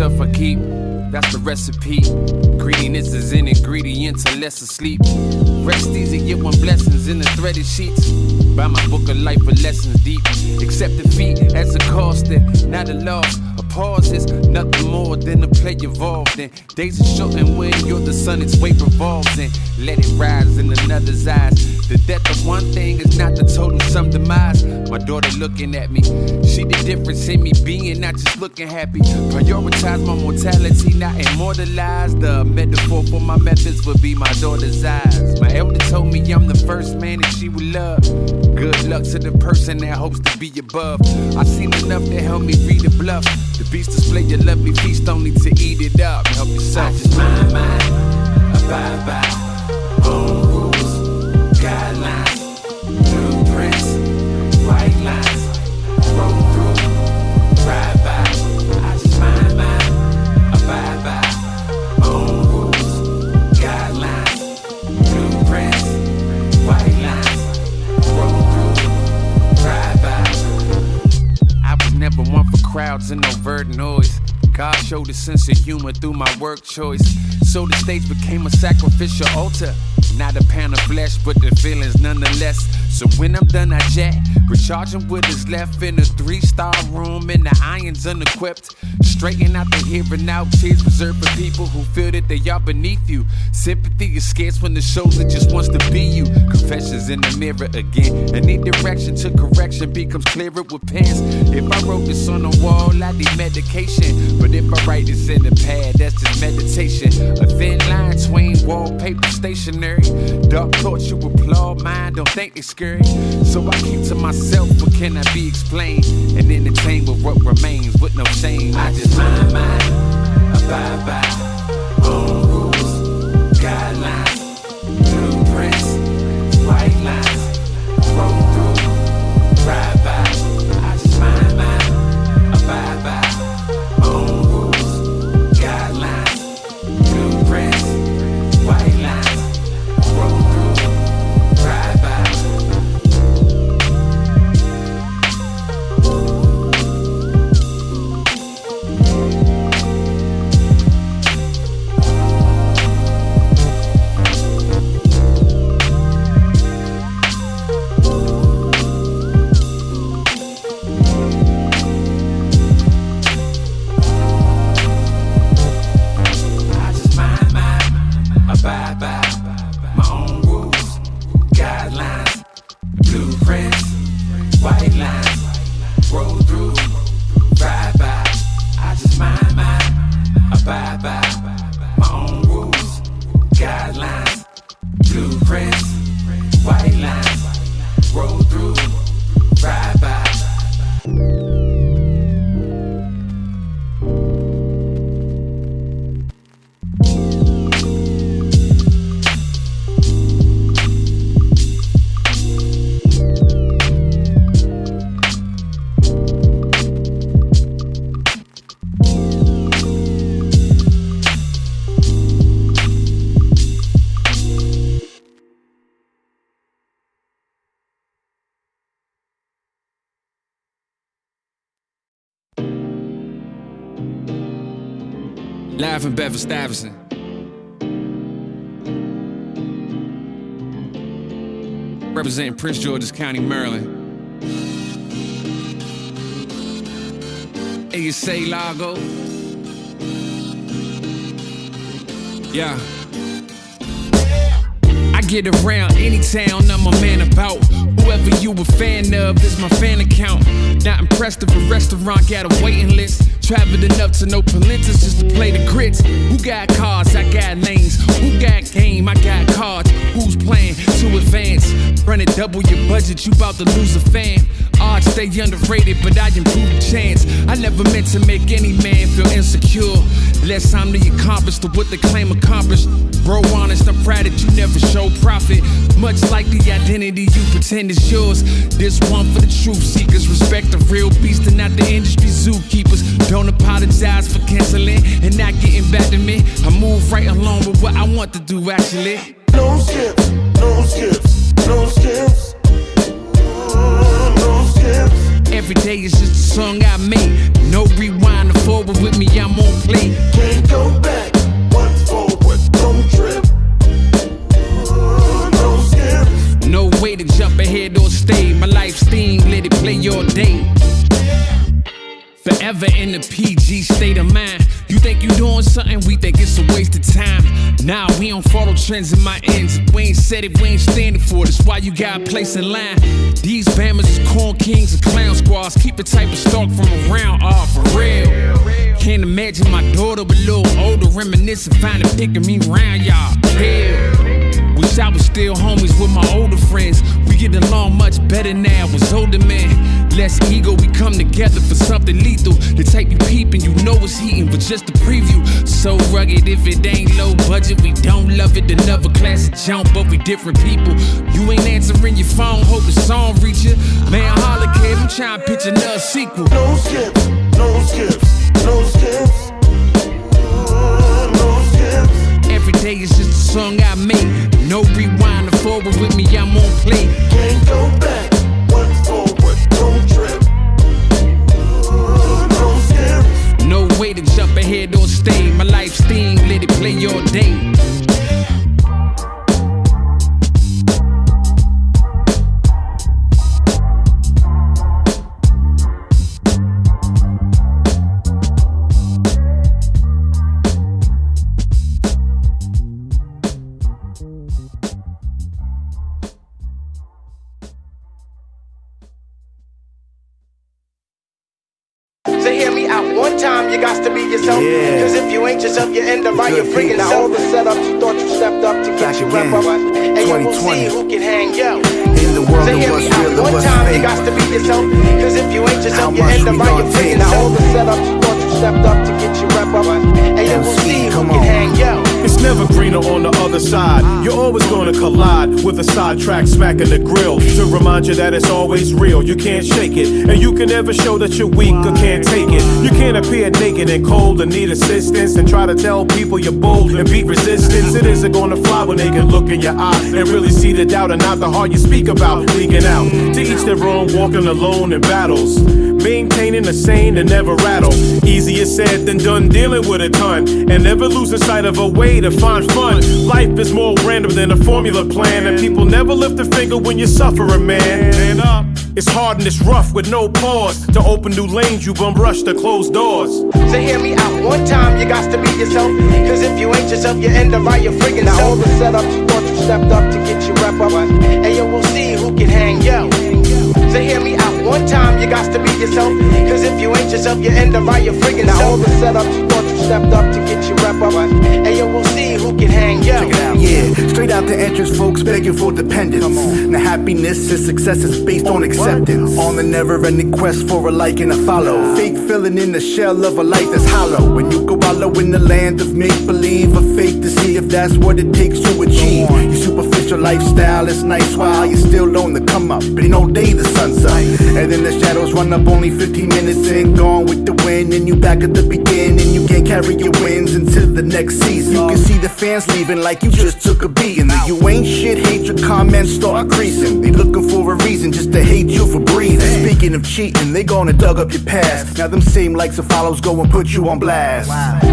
Speaker 8: I keep, that's the recipe. Greediness is an ingredient to less asleep. Rest easy, get one blessings in the threaded sheets. Buy my book of life for lessons deep. Accept defeat as a cost and not a loss. A pause is nothing more than a play evolved in. Days are short and when you're the sun, its weight revolves in. Let it rise in another's eyes. The death of one thing is not the total sum demise. My daughter looking at me, she the difference in me being not just looking happy. Prioritize my mortality, not immortalize. The metaphor for my methods would be my daughter's eyes. My elder told me I'm the first man that she would love. Good luck to the person that hopes to be above. I've seen enough to help me read the bluff. The beast display your lovely feast only to eat it up. Help yourself. I just mind, abide by own rules, guidelines, blueprints, white lines, roll through, drive by. I just mind, abide by own rules, guidelines, blueprints, white lines, roll through, drive by. I was never one for crowds and overt noise. God showed a sense of humor through my work choice. So the stage became a sacrificial altar. Not a pound of flesh, but the feelings nonetheless. So when I'm done, I jet, recharging what is left in a 3-star room, and the iron's unequipped. Straighten out the here and now, tears reserved for people who feel that they are beneath you. Sympathy is scarce when the shoulder just wants to be you. Confessions in the mirror again. Any direction to correction becomes clearer with pens. If I wrote this on the wall, I need medication. But if I write this in the pad, that's just meditation. A thin line between wallpaper stationery. Dark thoughts you applaud, mine don't think it's scary. So I keep to myself, what can I be explained? And entertain with what remains with no shame. I just mind, abide by
Speaker 20: own rules, guidelines, blueprints, white lines, roll through, ride by. I just mind mine, abide by. Own rules, guidelines, blueprints, white lines, roll through, ride by. Abide by my own rules, guidelines, blueprints, white lines, roll through, ride by. I just mind mine, abide by my own rules, guidelines, blueprints, white lines, roll through, ride by.
Speaker 8: Live from Bedford-Stuyvesant. Representing Prince George's County, Maryland. ASA Lago. Yeah. I get around any town I'm a man about. Whoever you a fan of is my fan account. Not impressed if a restaurant got a waiting list. Traveled enough to know Palentas just to play the grits. Who got cars? I got lanes. Who got game? I got cards. Who's playing to advance? Running double your budget, you bout to lose a fan. Odds stay underrated, but I improve the chance. I never meant to make any man feel insecure. Less time to accomplish to what they claim accomplished. Bro, honest, I'm proud that you never show profit. Much like the identity you pretend is yours. This one for the truth seekers. Respect the real beast and not the industry zookeepers. Don't apologize for canceling and not getting back to me. I move right along with what I want to do actually.
Speaker 23: No skips, no skips, no skips. No skips.
Speaker 8: Every day is just a song I made. No rewind or forward with me, I'm on play.
Speaker 23: Can't go back, one forward, don't trip. No skips.
Speaker 8: No way to jump ahead or stay. My life's theme, let it play all day. Forever in the PG state of mind. You think you doing something, we think it's a waste of time. Nah, we don't follow trends in my ends. If we ain't said it, we ain't standing for it. That's why you got a place in line. These Bammers is corn kings and clown squads. Keep a type of stalk from around, for real. Can't imagine my daughter a little older, reminiscing, finding picking me round, y'all. Hell. Wish I was still homies with my older friends. We get along much better now as older men. Less ego, we come together for something lethal. The type you peeping, you know it's heating, but just a preview. So rugged, if it ain't low budget, we don't love it. Another classic jump, but we different people. You ain't answering your phone, hope the song reach you. Man, holla kid, I'm trying to pitch another sequel.
Speaker 23: No skips, no skips, no skips. No skips.
Speaker 8: Every day is just a song I made. No rewind or forward with me, I'm on play.
Speaker 23: Can't go back, one forward, don't trip. No skips.
Speaker 8: No way to jump ahead or stay. My life's theme, let it play all day.
Speaker 23: So hear me out one time, you got to be yourself. Cause if you ain't yourself, you end up by your freaking self. Now all the setups you thought you stepped up to get you rep up. And you will see who can hang yo.
Speaker 4: In the world
Speaker 23: so hear me out one time, you got to be yourself. Cause if you ain't yourself, you end up by your freaking self. Now all the setups you thought you stepped up to get you rep up. And you will see who can hang yo.
Speaker 1: other side. You're always gonna collide with a sidetrack smacking the grill to remind you that it's always real. You can't shake it, and you can never show that you're weak or can't take it. You can't appear naked and cold and need assistance and try to tell people you're bold and beat resistance. It isn't gonna fly when they can look in your eye and really see the doubt and not the heart you speak about leaking out. To each their own, walking alone in battles, maintaining the sane and never rattle. Easier said than done dealing with a ton, and never losing sight of a way to find fun. Life is more random than a formula plan, and people never lift a finger when you're suffering, man. And it's hard and it's rough with no pause. To open new lanes, you bum rush to close doors.
Speaker 23: So hear me out one time, you got to be yourself. Cause if you ain't yourself, you end up by your friggin' self. Now all the setups you thought you stepped up to get your rep up, and yo, we'll see who can hang yo. So hear me out one time, you got to be yourself. Cause if you ain't yourself, you end up by your friggin' self. Now all the setups you thought you stepped up to get your rep up, and yo, we'll see who can hang yo.
Speaker 4: Check it out. Yeah, straight out the entrance, folks begging for dependence. Now happiness and success is based on acceptance. On the never-ending quest for a like and a follow. Fake filling in the shell of a life that's hollow. When you go wallow in the land of make-believe, or fake to see if that's what it takes to achieve. Your superficial lifestyle is nice while you're still on the come up, but ain't no day the sun's up. And then the shadows run up only 15 minutes in, gone with the wind, and you back at the beginning. You can't carry your wins until the next season. You can see the fans leaving like you just took a beating. The you ain't shit, hate your comments start creasing. They looking for a reason just to hate you for breathing. Speaking of cheating, they gonna dug up your past. Now them same likes and follows go and put you on blast.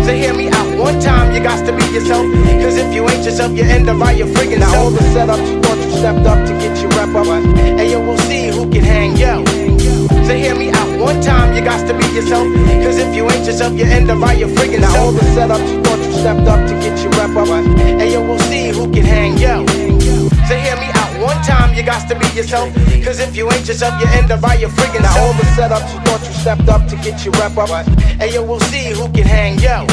Speaker 23: So hear me out one time, you got to be yourself. Cause if you ain't yourself, you end up by your friggin' self. Now all the setups you thought you stepped up to get your rep up, and yo, we'll see who can hang yo. So hear me out one time, you got to be yourself. Cause if you ain't yourself, you end up by your friggin' self. Now all the setups you thought you stepped up to get your rep up, and yo, we'll see who can hang yo. So hear me out one time, you got to be yourself. Cause if you ain't yourself, you end up by your friggin' self. Now all the setups you thought you stepped up to get your rep up, and yo, we'll see who can hang yo.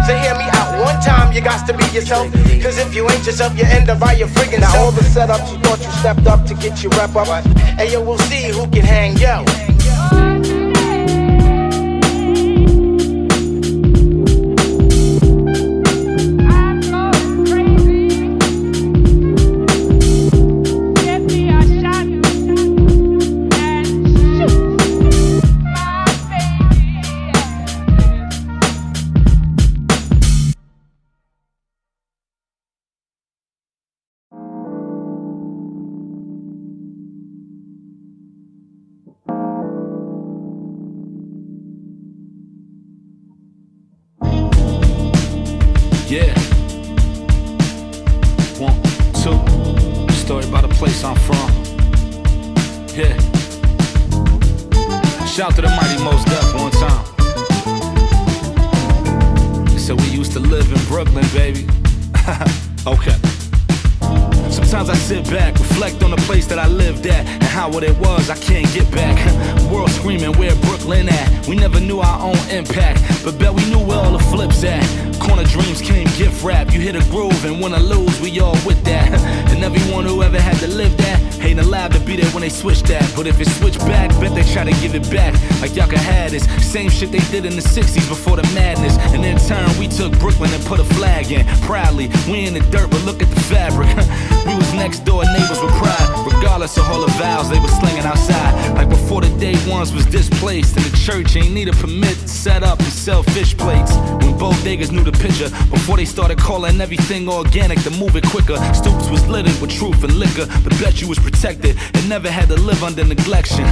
Speaker 23: So hear me out one time, you got to be yourself. Cause if you ain't yourself, you end up by your friggin' self. Now all the setups you thought you stepped up to get your rep up, and yo, we'll see who can hang yo.
Speaker 11: Yeah. 1, 2. Story about the place I'm from. Yeah. Shout to the mighty Mos Def one time. They said we used to live in Brooklyn, baby. Okay. Sometimes I sit back, reflect on the place that I lived at, and how what it was I can't get back. World screaming, where Brooklyn at? We never knew our own impact, but bet we knew where all the flips at. Corner dreams came gift wrap. You hit a groove and win or lose, we all with that. And everyone who ever had to live that ain't allowed to be there when they switch that. But if it switch back, bet they try to give it back. Like y'all can have this same shit they did in the 60s before the madness. And in turn, we took Brooklyn and put a flag in. Proudly, we in the dirt, but look at the fabric. We was next door neighbors with pride, regardless of all the vows they was slinging outside. Like before the day ones was displaced, and the church ain't need a permit to set up and sell fish plates. When bodegas knew the picture, before they started calling everything organic to move it quicker. Stoops was littered with truth and liquor, but bet you was protected and never had to live under neglection.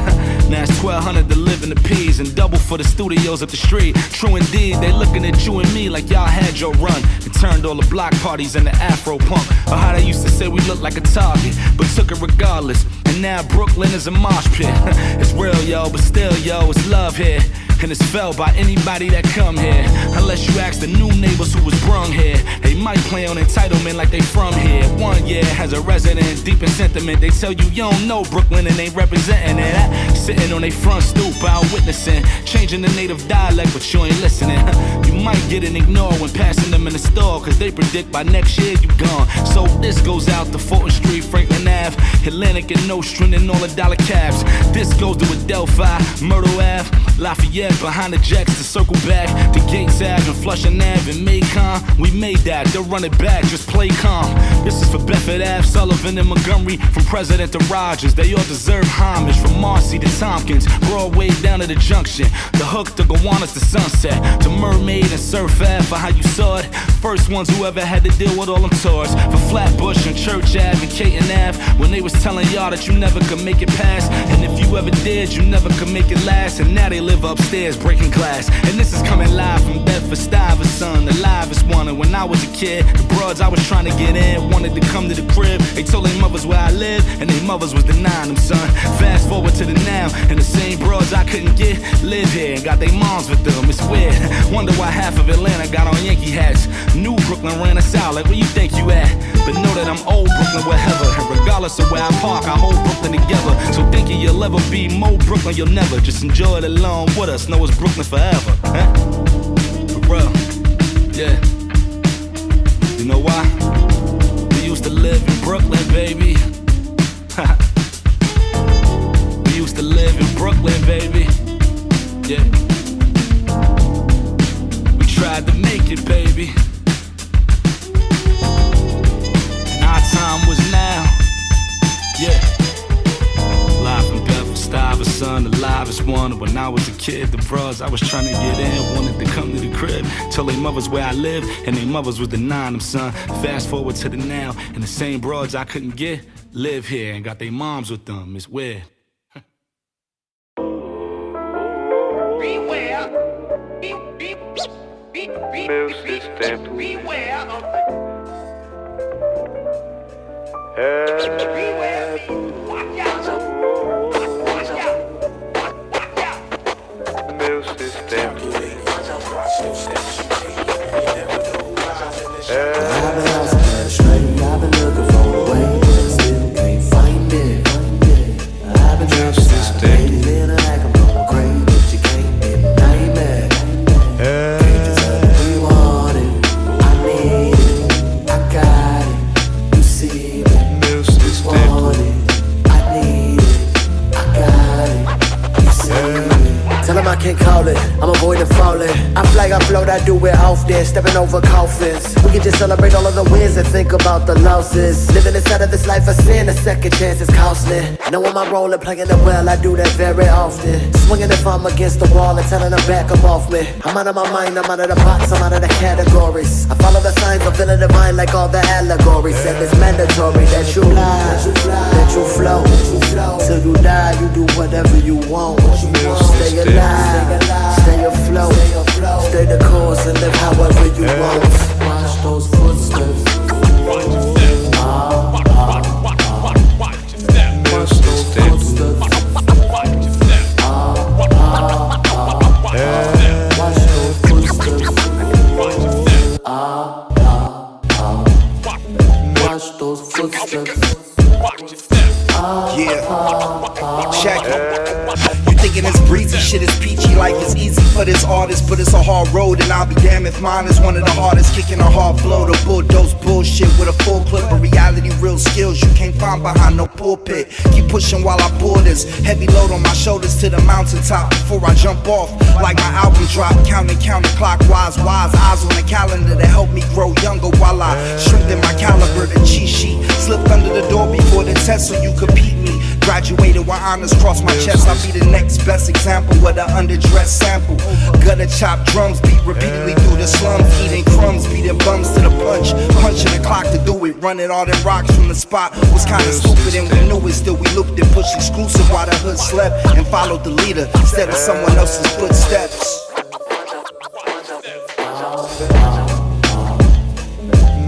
Speaker 11: Now it's 1,200 to live in the P's and double for the studios up the street. True indeed, they looking at you and me like y'all had your run and turned all the block parties into Afro punk. Or how they used to say we look like a target, but took it regardless. And now Brooklyn is a mosh pit. It's real, yo, but still, yo, it's love here. And it's felt by anybody that come here. Unless you ask the new neighbors who was brung here. They might play on entitlement like they from here. One year has a resident deep in sentiment. They tell you don't know Brooklyn and ain't representing it. Sitting on they front stoop out witnessing, changing the native dialect but you ain't listening. You might get an ignore when passing them in the store, cause they predict by next year you gone. So this goes out to Fulton Street, Franklin Ave, Atlantic and Nostrand and all the dollar cabs. This goes to Adelphi, Myrtle Ave, Lafayette behind the jacks to circle back. The Gates Ave and Flushing Ave and Macon. We made that, they'll run it back, just play calm. This is for Bedford Ave, Sullivan and Montgomery. From President to Rogers, they all deserve homage. From Marcy to Tompkins, Broadway down to the Junction. The Hook to Gowanus to Sunset. To Mermaid and Surf Ave for how you saw it. First ones who ever had to deal with all them tours. For Flatbush and Church Ave and Caton Ave. When they was telling y'all that you never could make it past. And if you ever did, you never could make it last. And now they live upstairs breaking glass. And this is coming live from Bedford-Stuyvesant, the livest one. And when I was a kid, the broads I was trying to get in wanted to come to the crib. They told their mothers where I lived, and their mothers was denying them, son. Fast forward to the now, and the same broads I couldn't get live here and got their moms with them. It's weird. Wonder why half of Atlanta got on Yankee hats. New Brooklyn ran us out, like where you think you at? But know that I'm old Brooklyn wherever. And regardless of where I park, I hold Brooklyn together. So thinking you'll ever be more Brooklyn, you'll never. Just enjoy it along with us. Know it's Brooklyn forever, huh? For real, yeah. You know why? We used to live in Brooklyn, baby. We used to live in Brooklyn, baby. Yeah. We tried to make it, baby. And our time was now. Yeah. Live from Bedford-Stuyvesant, the livest one. When I was a kid, the bros I was trying to get in wanted to come to the crib. Tell their mothers where I live, and their mothers was denying them, son. Fast forward to the now, and the same broads I couldn't get live here and got their moms with them. It's weird.
Speaker 23: Beware. Beware of beware. Watch out. Watch out. Watch out. Meu system.
Speaker 9: I've been looking for a way, but still can't find it. I've been trying to stop it, feeling like I'm going crazy, but you can't be a nightmare. Can't you tell me we want it? I need it, I got it. You see me, want it, I need it, I got it. You see me. Tell him I can't call it, I'm avoiding falling. I flag, I float, I do it often, stepping over coffins. We can just celebrate all of the wins and think about the losses. Living inside of this life of sin, a second chance is costly. Knowing my role and playing it well, I do that very often. Swinging if I'm against the wall and telling them back up off me. I'm out of my mind, I'm out of the box, I'm out of the categories. I follow the signs, I'm feeling divine like all the allegories. And it's mandatory that you lie, that you float. Till you die, you do whatever you want. Stay alive, stay afloat, stay the course and live however you want. Watch those footsteps.
Speaker 23: Watch those footsteps.
Speaker 9: Watch those footsteps.
Speaker 18: Yeah, check it. You thinking it's breezy, shit is peachy, life is easy for this artist, but it's a hard road, and I'll be damned if mine is one of the hardest. Kicking a hard blow to bulldoze bullshit with a full clip of reality, real skills you can't find behind no pulpit. Keep pushing while I pull this heavy load on my shoulders to the mountaintop before I jump off. Like my album drop, counting clockwise, wise eyes on the calendar to help me grow younger while I strengthen my caliber. The cheat sheet slipped under the door before the test, so you could beat me. Graduated with honors cross my chest. I'll be the next best example of the underdressed sample. Gutter chop drums beat repeatedly through the slums, eating crumbs, beating bums to the punch, punching the clock to do it, running all them rocks from the spot was kinda stupid, and we knew it. Still we looped and pushed exclusive while the hood slept, and followed the leader instead of someone else's footsteps.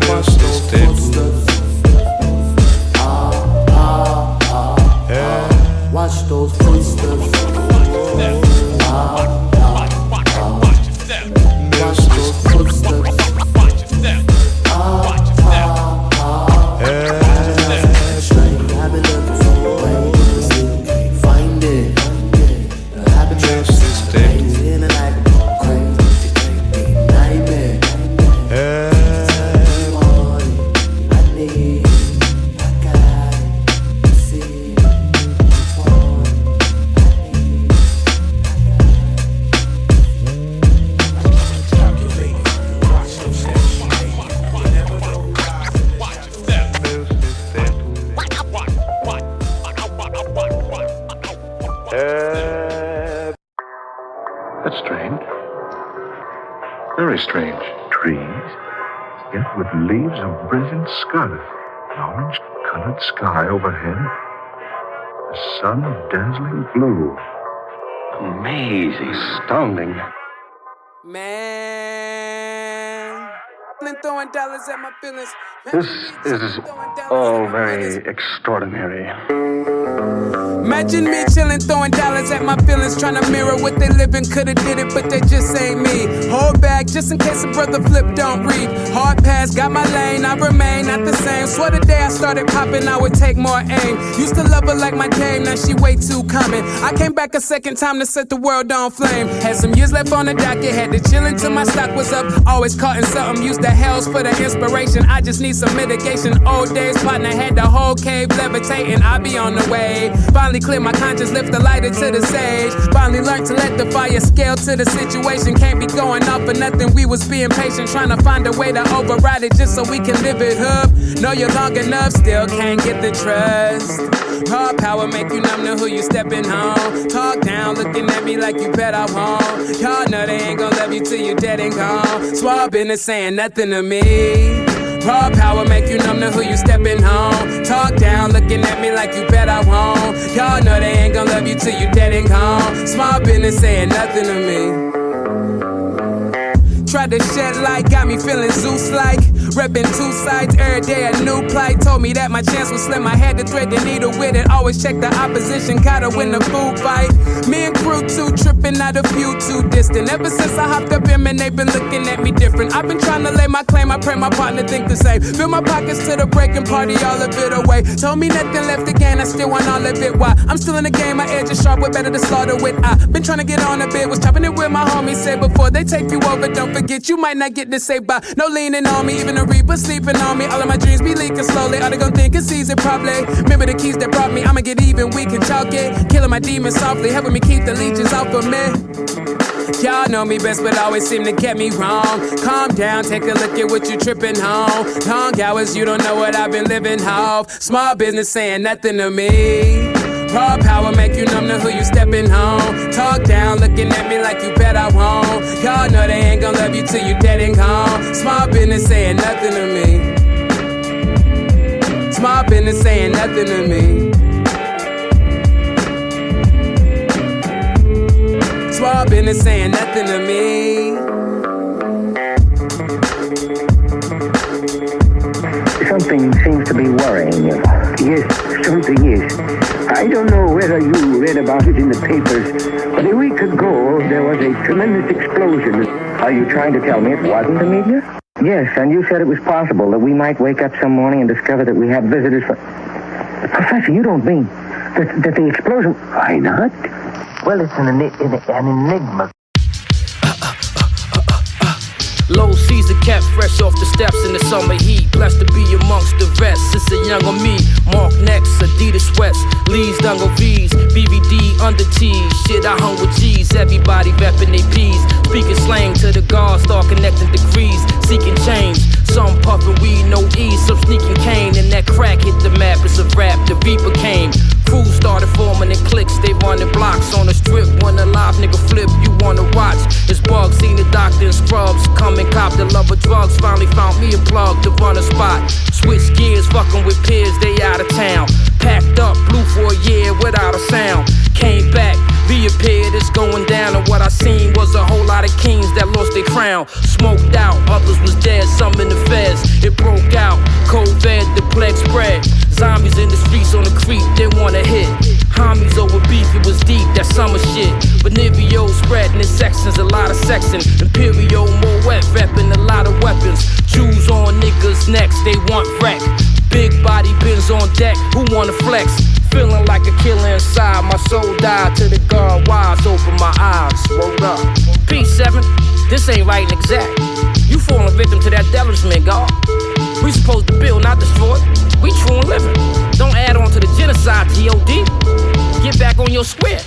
Speaker 9: Watch those footsteps. Watch those footsteps. I've been looking for a way, but still can't find it. I've been trying to stay feeling like
Speaker 10: That's strange. Very strange. Trees, yet with leaves of brilliant scarlet. An orange-colored sky overhead. The sun of dazzling blue. Amazing. Astounding.
Speaker 12: Man, been throwing dollars at my feelings.
Speaker 10: This is all very extraordinary.
Speaker 12: Imagine me chillin', throwing dollars at my feelings, trying to mirror what they living. Coulda did it, but they just ain't me. Hold back, just in case a brother flip don't read. Hard pass, got my lane, I remain not the same. Swear the day I started popping, I would take more aim. Used to love her like my dame, now she way too common. I came back a second time to set the world on flame. Had some years left on the docket, had to chill until my stock was up. Always caught in something, used the hells for the inspiration. I just need some mitigation. Old days, partner had the whole cave levitating. I be on the way. Finally clear my conscience, lift the lighter to the sage. Finally learned to let the fire scale to the situation. Can't be going off for nothing, we was being patient. Trying to find a way to override it just so we can live it up. Know you long enough, still can't get the trust. Raw power make you numb to who you stepping home. Talk down, looking at me like you bet I won't. Y'all know they ain't gon' love you till you dead and gone. Swab business saying nothing to me. Raw power make you numb to who you stepping home. Talk down, looking at me like you bet I won't. Y'all know they ain't gon' love you till you dead and gone. Small business saying nothing to me. Tried to shed light, got me feeling Zeus-like. Reppin' two sides, every day a new plight. Told me that my chance was slim, I had to thread the needle with it. Always check the opposition, gotta win the food fight. Me and crew two trippin', not a few too distant. Ever since I hopped up in, man, they been looking at me different. I've been trying to lay my claim, I pray my partner think the same. Fill my pockets to the break and party all of it away. Told me nothing left to gain, I still want all of it. Why? I'm still in the game, my edge is sharp, what better to slaughter with? I been trying to get on a bit, was chopping it with my homies. Said before they take you over, don't forget you might not get to say bye. No leaning on me, even the reaper sleeping on me. All of my dreams be leaking slowly. All they gon' think it's easy, probably. Remember the keys that brought me, I'ma get even, we can chalk it. Killing my demons softly, helping me keep the leeches off of me. Y'all know me best, but always seem to get me wrong. Calm down, take a look at what you tripping home. Long hours, you don't know what I've been living off. Small business saying nothing to me. Raw power make you numb to who you stepping home. Talk down, looking at me like you bet I won't. Y'all know they ain't gon' love you till you dead and gone. Small business saying nothing to me. Small business saying nothing to me. Small business saying nothing to me.
Speaker 13: Something seems to be worrying you.
Speaker 24: Yes, something is. I don't know whether you read about it in the papers, but a week ago there was a tremendous explosion.
Speaker 13: Are you trying to tell me it wasn't the media?
Speaker 24: Yes, and you said it was possible that we might wake up some morning and discover that we have visitors from... Professor, you don't mean that the explosion... Why not?
Speaker 13: Well, it's an enigma.
Speaker 25: Low Caesar kept fresh off the steps in the summer heat. Blessed to be amongst the rest. Since a younger me, Mark necks, Adidas sweats, Lee's Dungle V's, BVD under T's. Shit, I hung with G's. Everybody reppin' they P's. Speaking slang to the guards, start connecting degrees, seeking change. Some puffin' weed, no ease, some sneaking cane, and that crack hit the map. It's a rap. The Reaper came. Crews started forming in cliques, they running blocks on the strip. When a live nigga flip, you wanna watch. It's bugs, seen the doctor in scrubs. Come and cop the love of drugs. Finally found me a plug to run a spot. Switch gears, fucking with peers, they out of town. Packed up, blew for a year without a sound. Came back, reappeared, it's going down. And what I seen was a whole lot of kings that lost their crown. Smoked out, others was dead, some in the feds. It broke out, COVID, the plague spread. Zombies in the streets on the creek, they wanna hit. Homies over beef, it was deep, that summer shit. Benivio spreading in sections, a lot of sexing. Imperial, more wet, repping a lot of weapons. Jews on niggas' necks, they want wreck. Big body bins on deck, who wanna flex? Feeling like a killer inside, my soul died to the guard wise, open my eyes, rolled up. P7, this ain't right and exact. You falling victim to that devilishment, God. We supposed to build, not destroy. We true and living. Don't add on to the genocide, G.O.D. Get back on your square.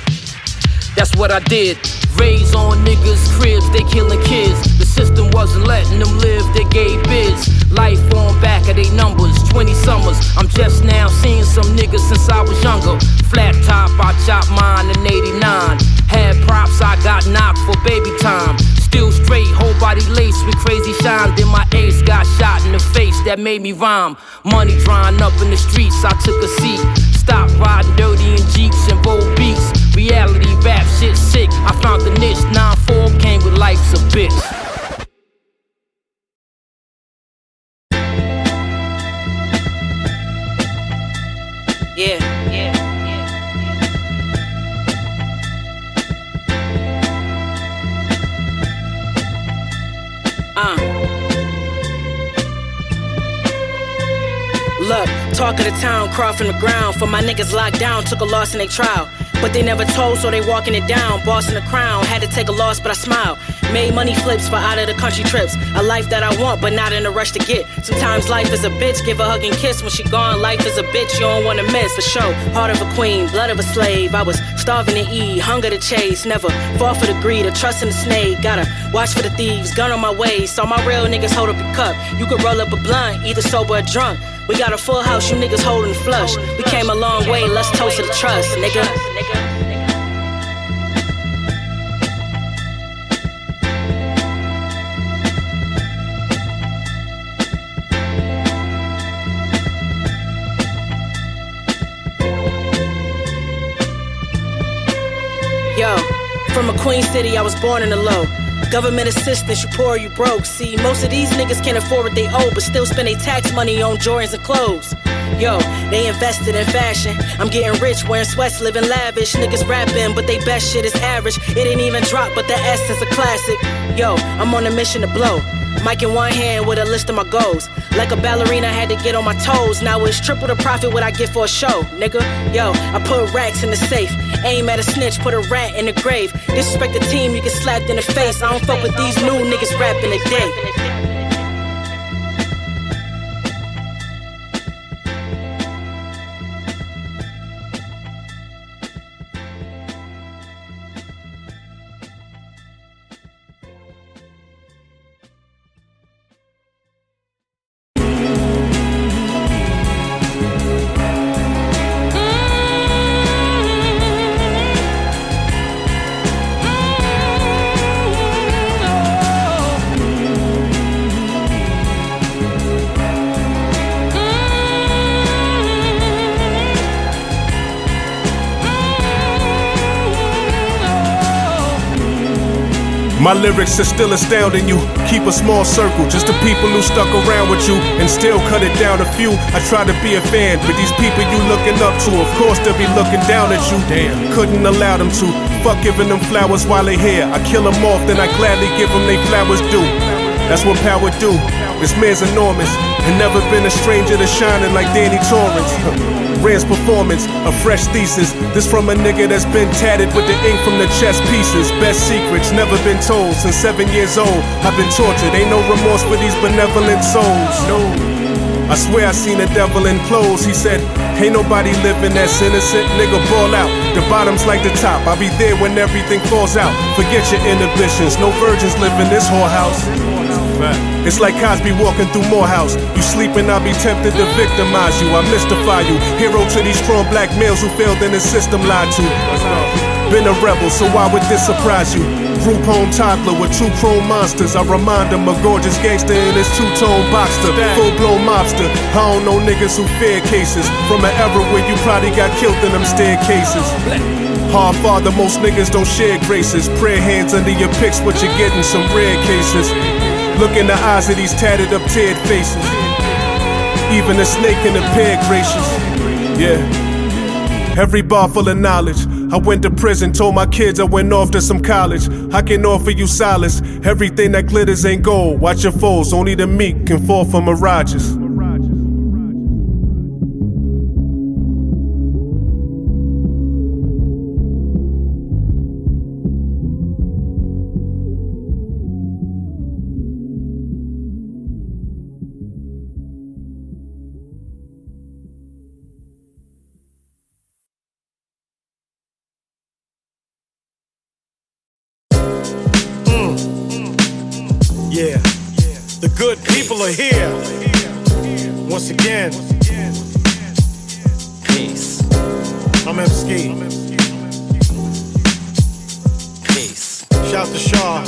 Speaker 25: That's what I did. Raise on niggas' cribs, they killing kids. The system wasn't letting them live, they gave bids. Life on back of they numbers, 20 summers. I'm just now seeing some niggas since I was younger. Flat top, I chopped mine in 89. Had props, I got knocked for baby time. Still straight, whole body laced with crazy shine. Then my ace got shot in the face, that made me rhyme. Money drying up in the streets, I took a seat. Stopped riding dirty in Jeeps and bold beats. Reality rap shit sick, I found the niche. 9-4 came with life's a bitch. Yeah. Look, talk of the town, crawl from the ground. For my niggas locked down, took a loss in their trial. But they never told, so they walking it down. Boss in the crown, had to take a loss, but I smiled. Made money flips for out of the country trips. A life that I want, but not in a rush to get. Sometimes life is a bitch, give a hug and kiss. When she gone, life is a bitch you don't wanna miss. For sure, heart of a queen, blood of a slave. I was starving to eat, hunger to chase. Never fall for the greed or trust in the snake. Gotta watch for the thieves, gun on my waist. All my real niggas hold up your cup. You could roll up a blunt, either sober or drunk. We got a full house, you niggas holding flush. We came a long way, let's toast to the trust, nigga. Yo, from a Queen City, I was born in the low. Government assistance, you poor, you broke. See, most of these niggas can't afford what they owe, but still spend their tax money on Jordans and clothes. Yo, they invested in fashion. I'm getting rich, wearing sweats, living lavish. Niggas rapping, but they best shit is average. It ain't even drop, but the essence a classic. Yo, I'm on a mission to blow. Mic in one hand with a list of my goals. Like a ballerina, I had to get on my toes. Now it's triple the profit what I get for a show, nigga. Yo, I put racks in the safe. Aim at a snitch, put a rat in the grave. Disrespect the team, you get slapped in the face. I don't fuck with these new niggas rapping today.
Speaker 1: My lyrics are still astounding you. Keep a small circle, just the people who stuck around with you, and still cut it down a few. I try to be a fan, but these people you looking up to, of course they'll be looking down at you. Damn, couldn't allow them to. Fuck giving them flowers while they here. I kill them off, then I gladly give them they flowers due. That's what power do. This man's enormous, and never been a stranger to shining like Danny Torrance. Rand's performance, a fresh thesis. This from a nigga that's been tatted with the ink from the chess pieces. Best secrets never been told. Since 7 years old, I've been tortured. Ain't no remorse for these benevolent souls. No. I swear I seen a devil in clothes. He said, ain't nobody living that's innocent. Nigga, ball out. The bottom's like the top. I'll be there when everything falls out. Forget your inhibitions. No virgins live in this whorehouse. It's like Cosby walking through Morehouse. You sleeping, I'll be tempted to victimize you. I mystify you. Hero to these strong black males who failed in the system, lied to. Been a rebel, so why would this surprise you? Group home toddler with two chrome monsters. I remind him a gorgeous gangster in his two-tone boxster. Full-blown mobster. I don't know niggas who fear cases. From an era where you probably got killed in them staircases. Hard father, most niggas don't share graces. Prayer hands under your pics, what you're getting, some rare cases. Look in the eyes of these tatted up, teared faces. Even a snake in a pear gracious. Yeah. Every bar full of knowledge. I went to prison, told my kids I went off to some college. I can offer you solace. Everything that glitters ain't gold. Watch your foes, only the meek can fall for mirages.
Speaker 3: Yeah, the good people are here. Once again,
Speaker 2: peace.
Speaker 3: I'm MC.
Speaker 2: Peace.
Speaker 3: Shout to Shaw.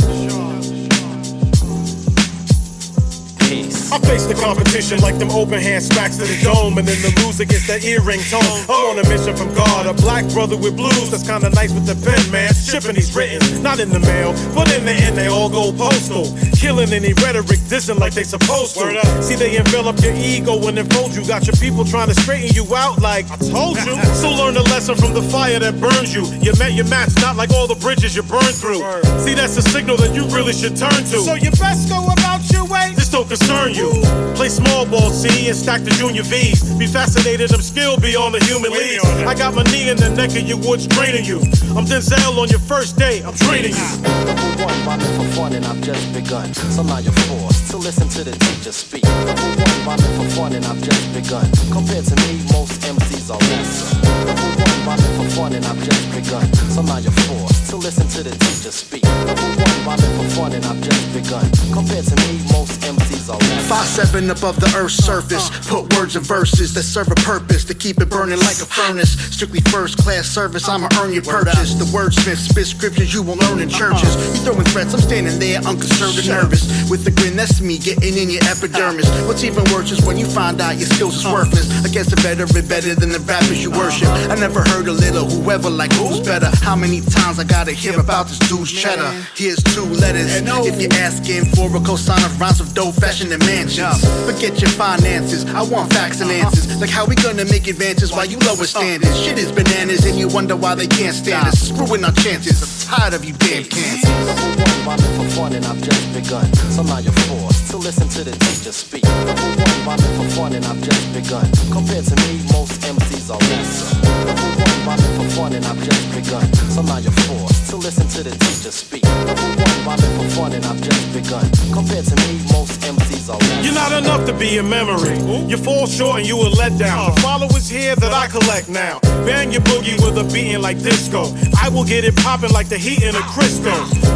Speaker 2: Peace.
Speaker 3: I face the competition like them open hand smacks to the dome, and then the loser gets that earring tone. I'm on a mission from God, a black brother with blues that's kinda nice with the pen, man. Shipping these written, not in the mail, but in the end they all go postal. Killing any rhetoric, dissing like they supposed to. See, they envelop your ego and enfold you. Got your people trying to straighten you out like I told you. So learn a lesson from the fire that burns you. You met your match, not like all the bridges you burned through. See, that's a signal that you really should turn to. So you best go about your way. This don't concern you. Play small ball, see, and stack the junior V's. Be fascinated, I'm skilled beyond the human league. I got my knee in the neck of your woods training you. I'm Denzel on your first day, I'm training you.
Speaker 14: Number one, rhyming for fun and I've just begun. So now you're forced to listen to the teacher speak. Number one, rhyming for fun and I've just begun. Compared to me, most MCs are lesser. Number one, rhyming for fun and I've just begun. So now you're forced to listen to the teacher speak. Number one, rhyming for fun and I've just begun. Compared to me, most MCs are lesser.
Speaker 4: 5'7" above the earth's surface. Put words in verses that serve a purpose to keep it burning like a furnace. Strictly first class service, I'ma earn your purchase. The wordsmith spit scriptures you won't learn in churches. You throwing threats, I'm standing there unconcerned and nervous. With a grin, that's me getting in your epidermis. What's even worse is when you find out your skills is worthless. I guess the veteran better than the rappers you worship. I never heard a little whoever like who's better. How many times I gotta hear about this dude's cheddar? Here's 2 letters. If you're asking for a cosign of rhymes of dope fashion and mansions. Forget your finances, I want facts and answers. Like how we gonna make advances while you lower standards. Shit is bananas and you wonder why they can't stand us. Screwing our chances, I'm tired of you damn cancers.
Speaker 14: Number one, rhyming for fun and I've just begun. So now you're forced to listen to the teacher speak. Number one, rhyming for fun and I've just begun. Compared to me, most MCs are lesser. Number one, rhyming for fun and I've just begun. So now you're forced to listen to the teacher speak. Number one, rhyming for fun and I've just begun. Compared to me, most MCs are lesser.
Speaker 3: You're not enough to be a memory. You fall short and you a letdown. The followers here that I collect now. Bang your boogie with a beating like disco. I will get it popping like the heat in a Crisco.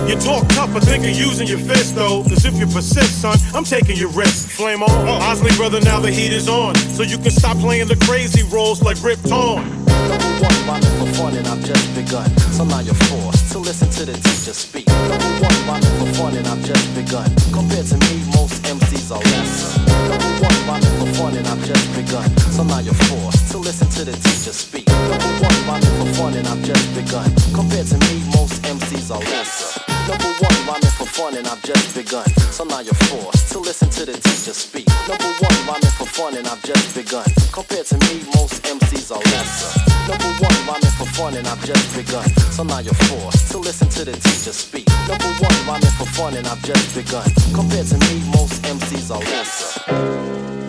Speaker 3: You talk tough but think of using your fist though. Cause if you persist, son, I'm taking your risk. Flame on. Osley brother, now the heat is on. So you can stop playing the crazy roles like Rip Torn.
Speaker 14: Number one, rhyming for fun and I've just begun. So now you're forced to listen to the teacher speak. Number one, rhyming for fun and I've just begun. Compared to me, most MCs are lesser. Number one, rhyming for fun and I've just begun. So now you're forced to listen to the teacher speak. Number one, rhyming for fun and I've just begun. Compared to me, most MCs are lesser. Number one, rhyming for fun and I've just begun. So now you're forced to listen to the teacher speak. Number one, rhyming for fun and I've just begun. Compared to me, most MCs are lesser. Number one, rhyming for fun and I've just begun. So now you're forced to listen to the teacher speak. Number one, rhyming for fun and I've just begun. Compared to me, most MCs are lesser.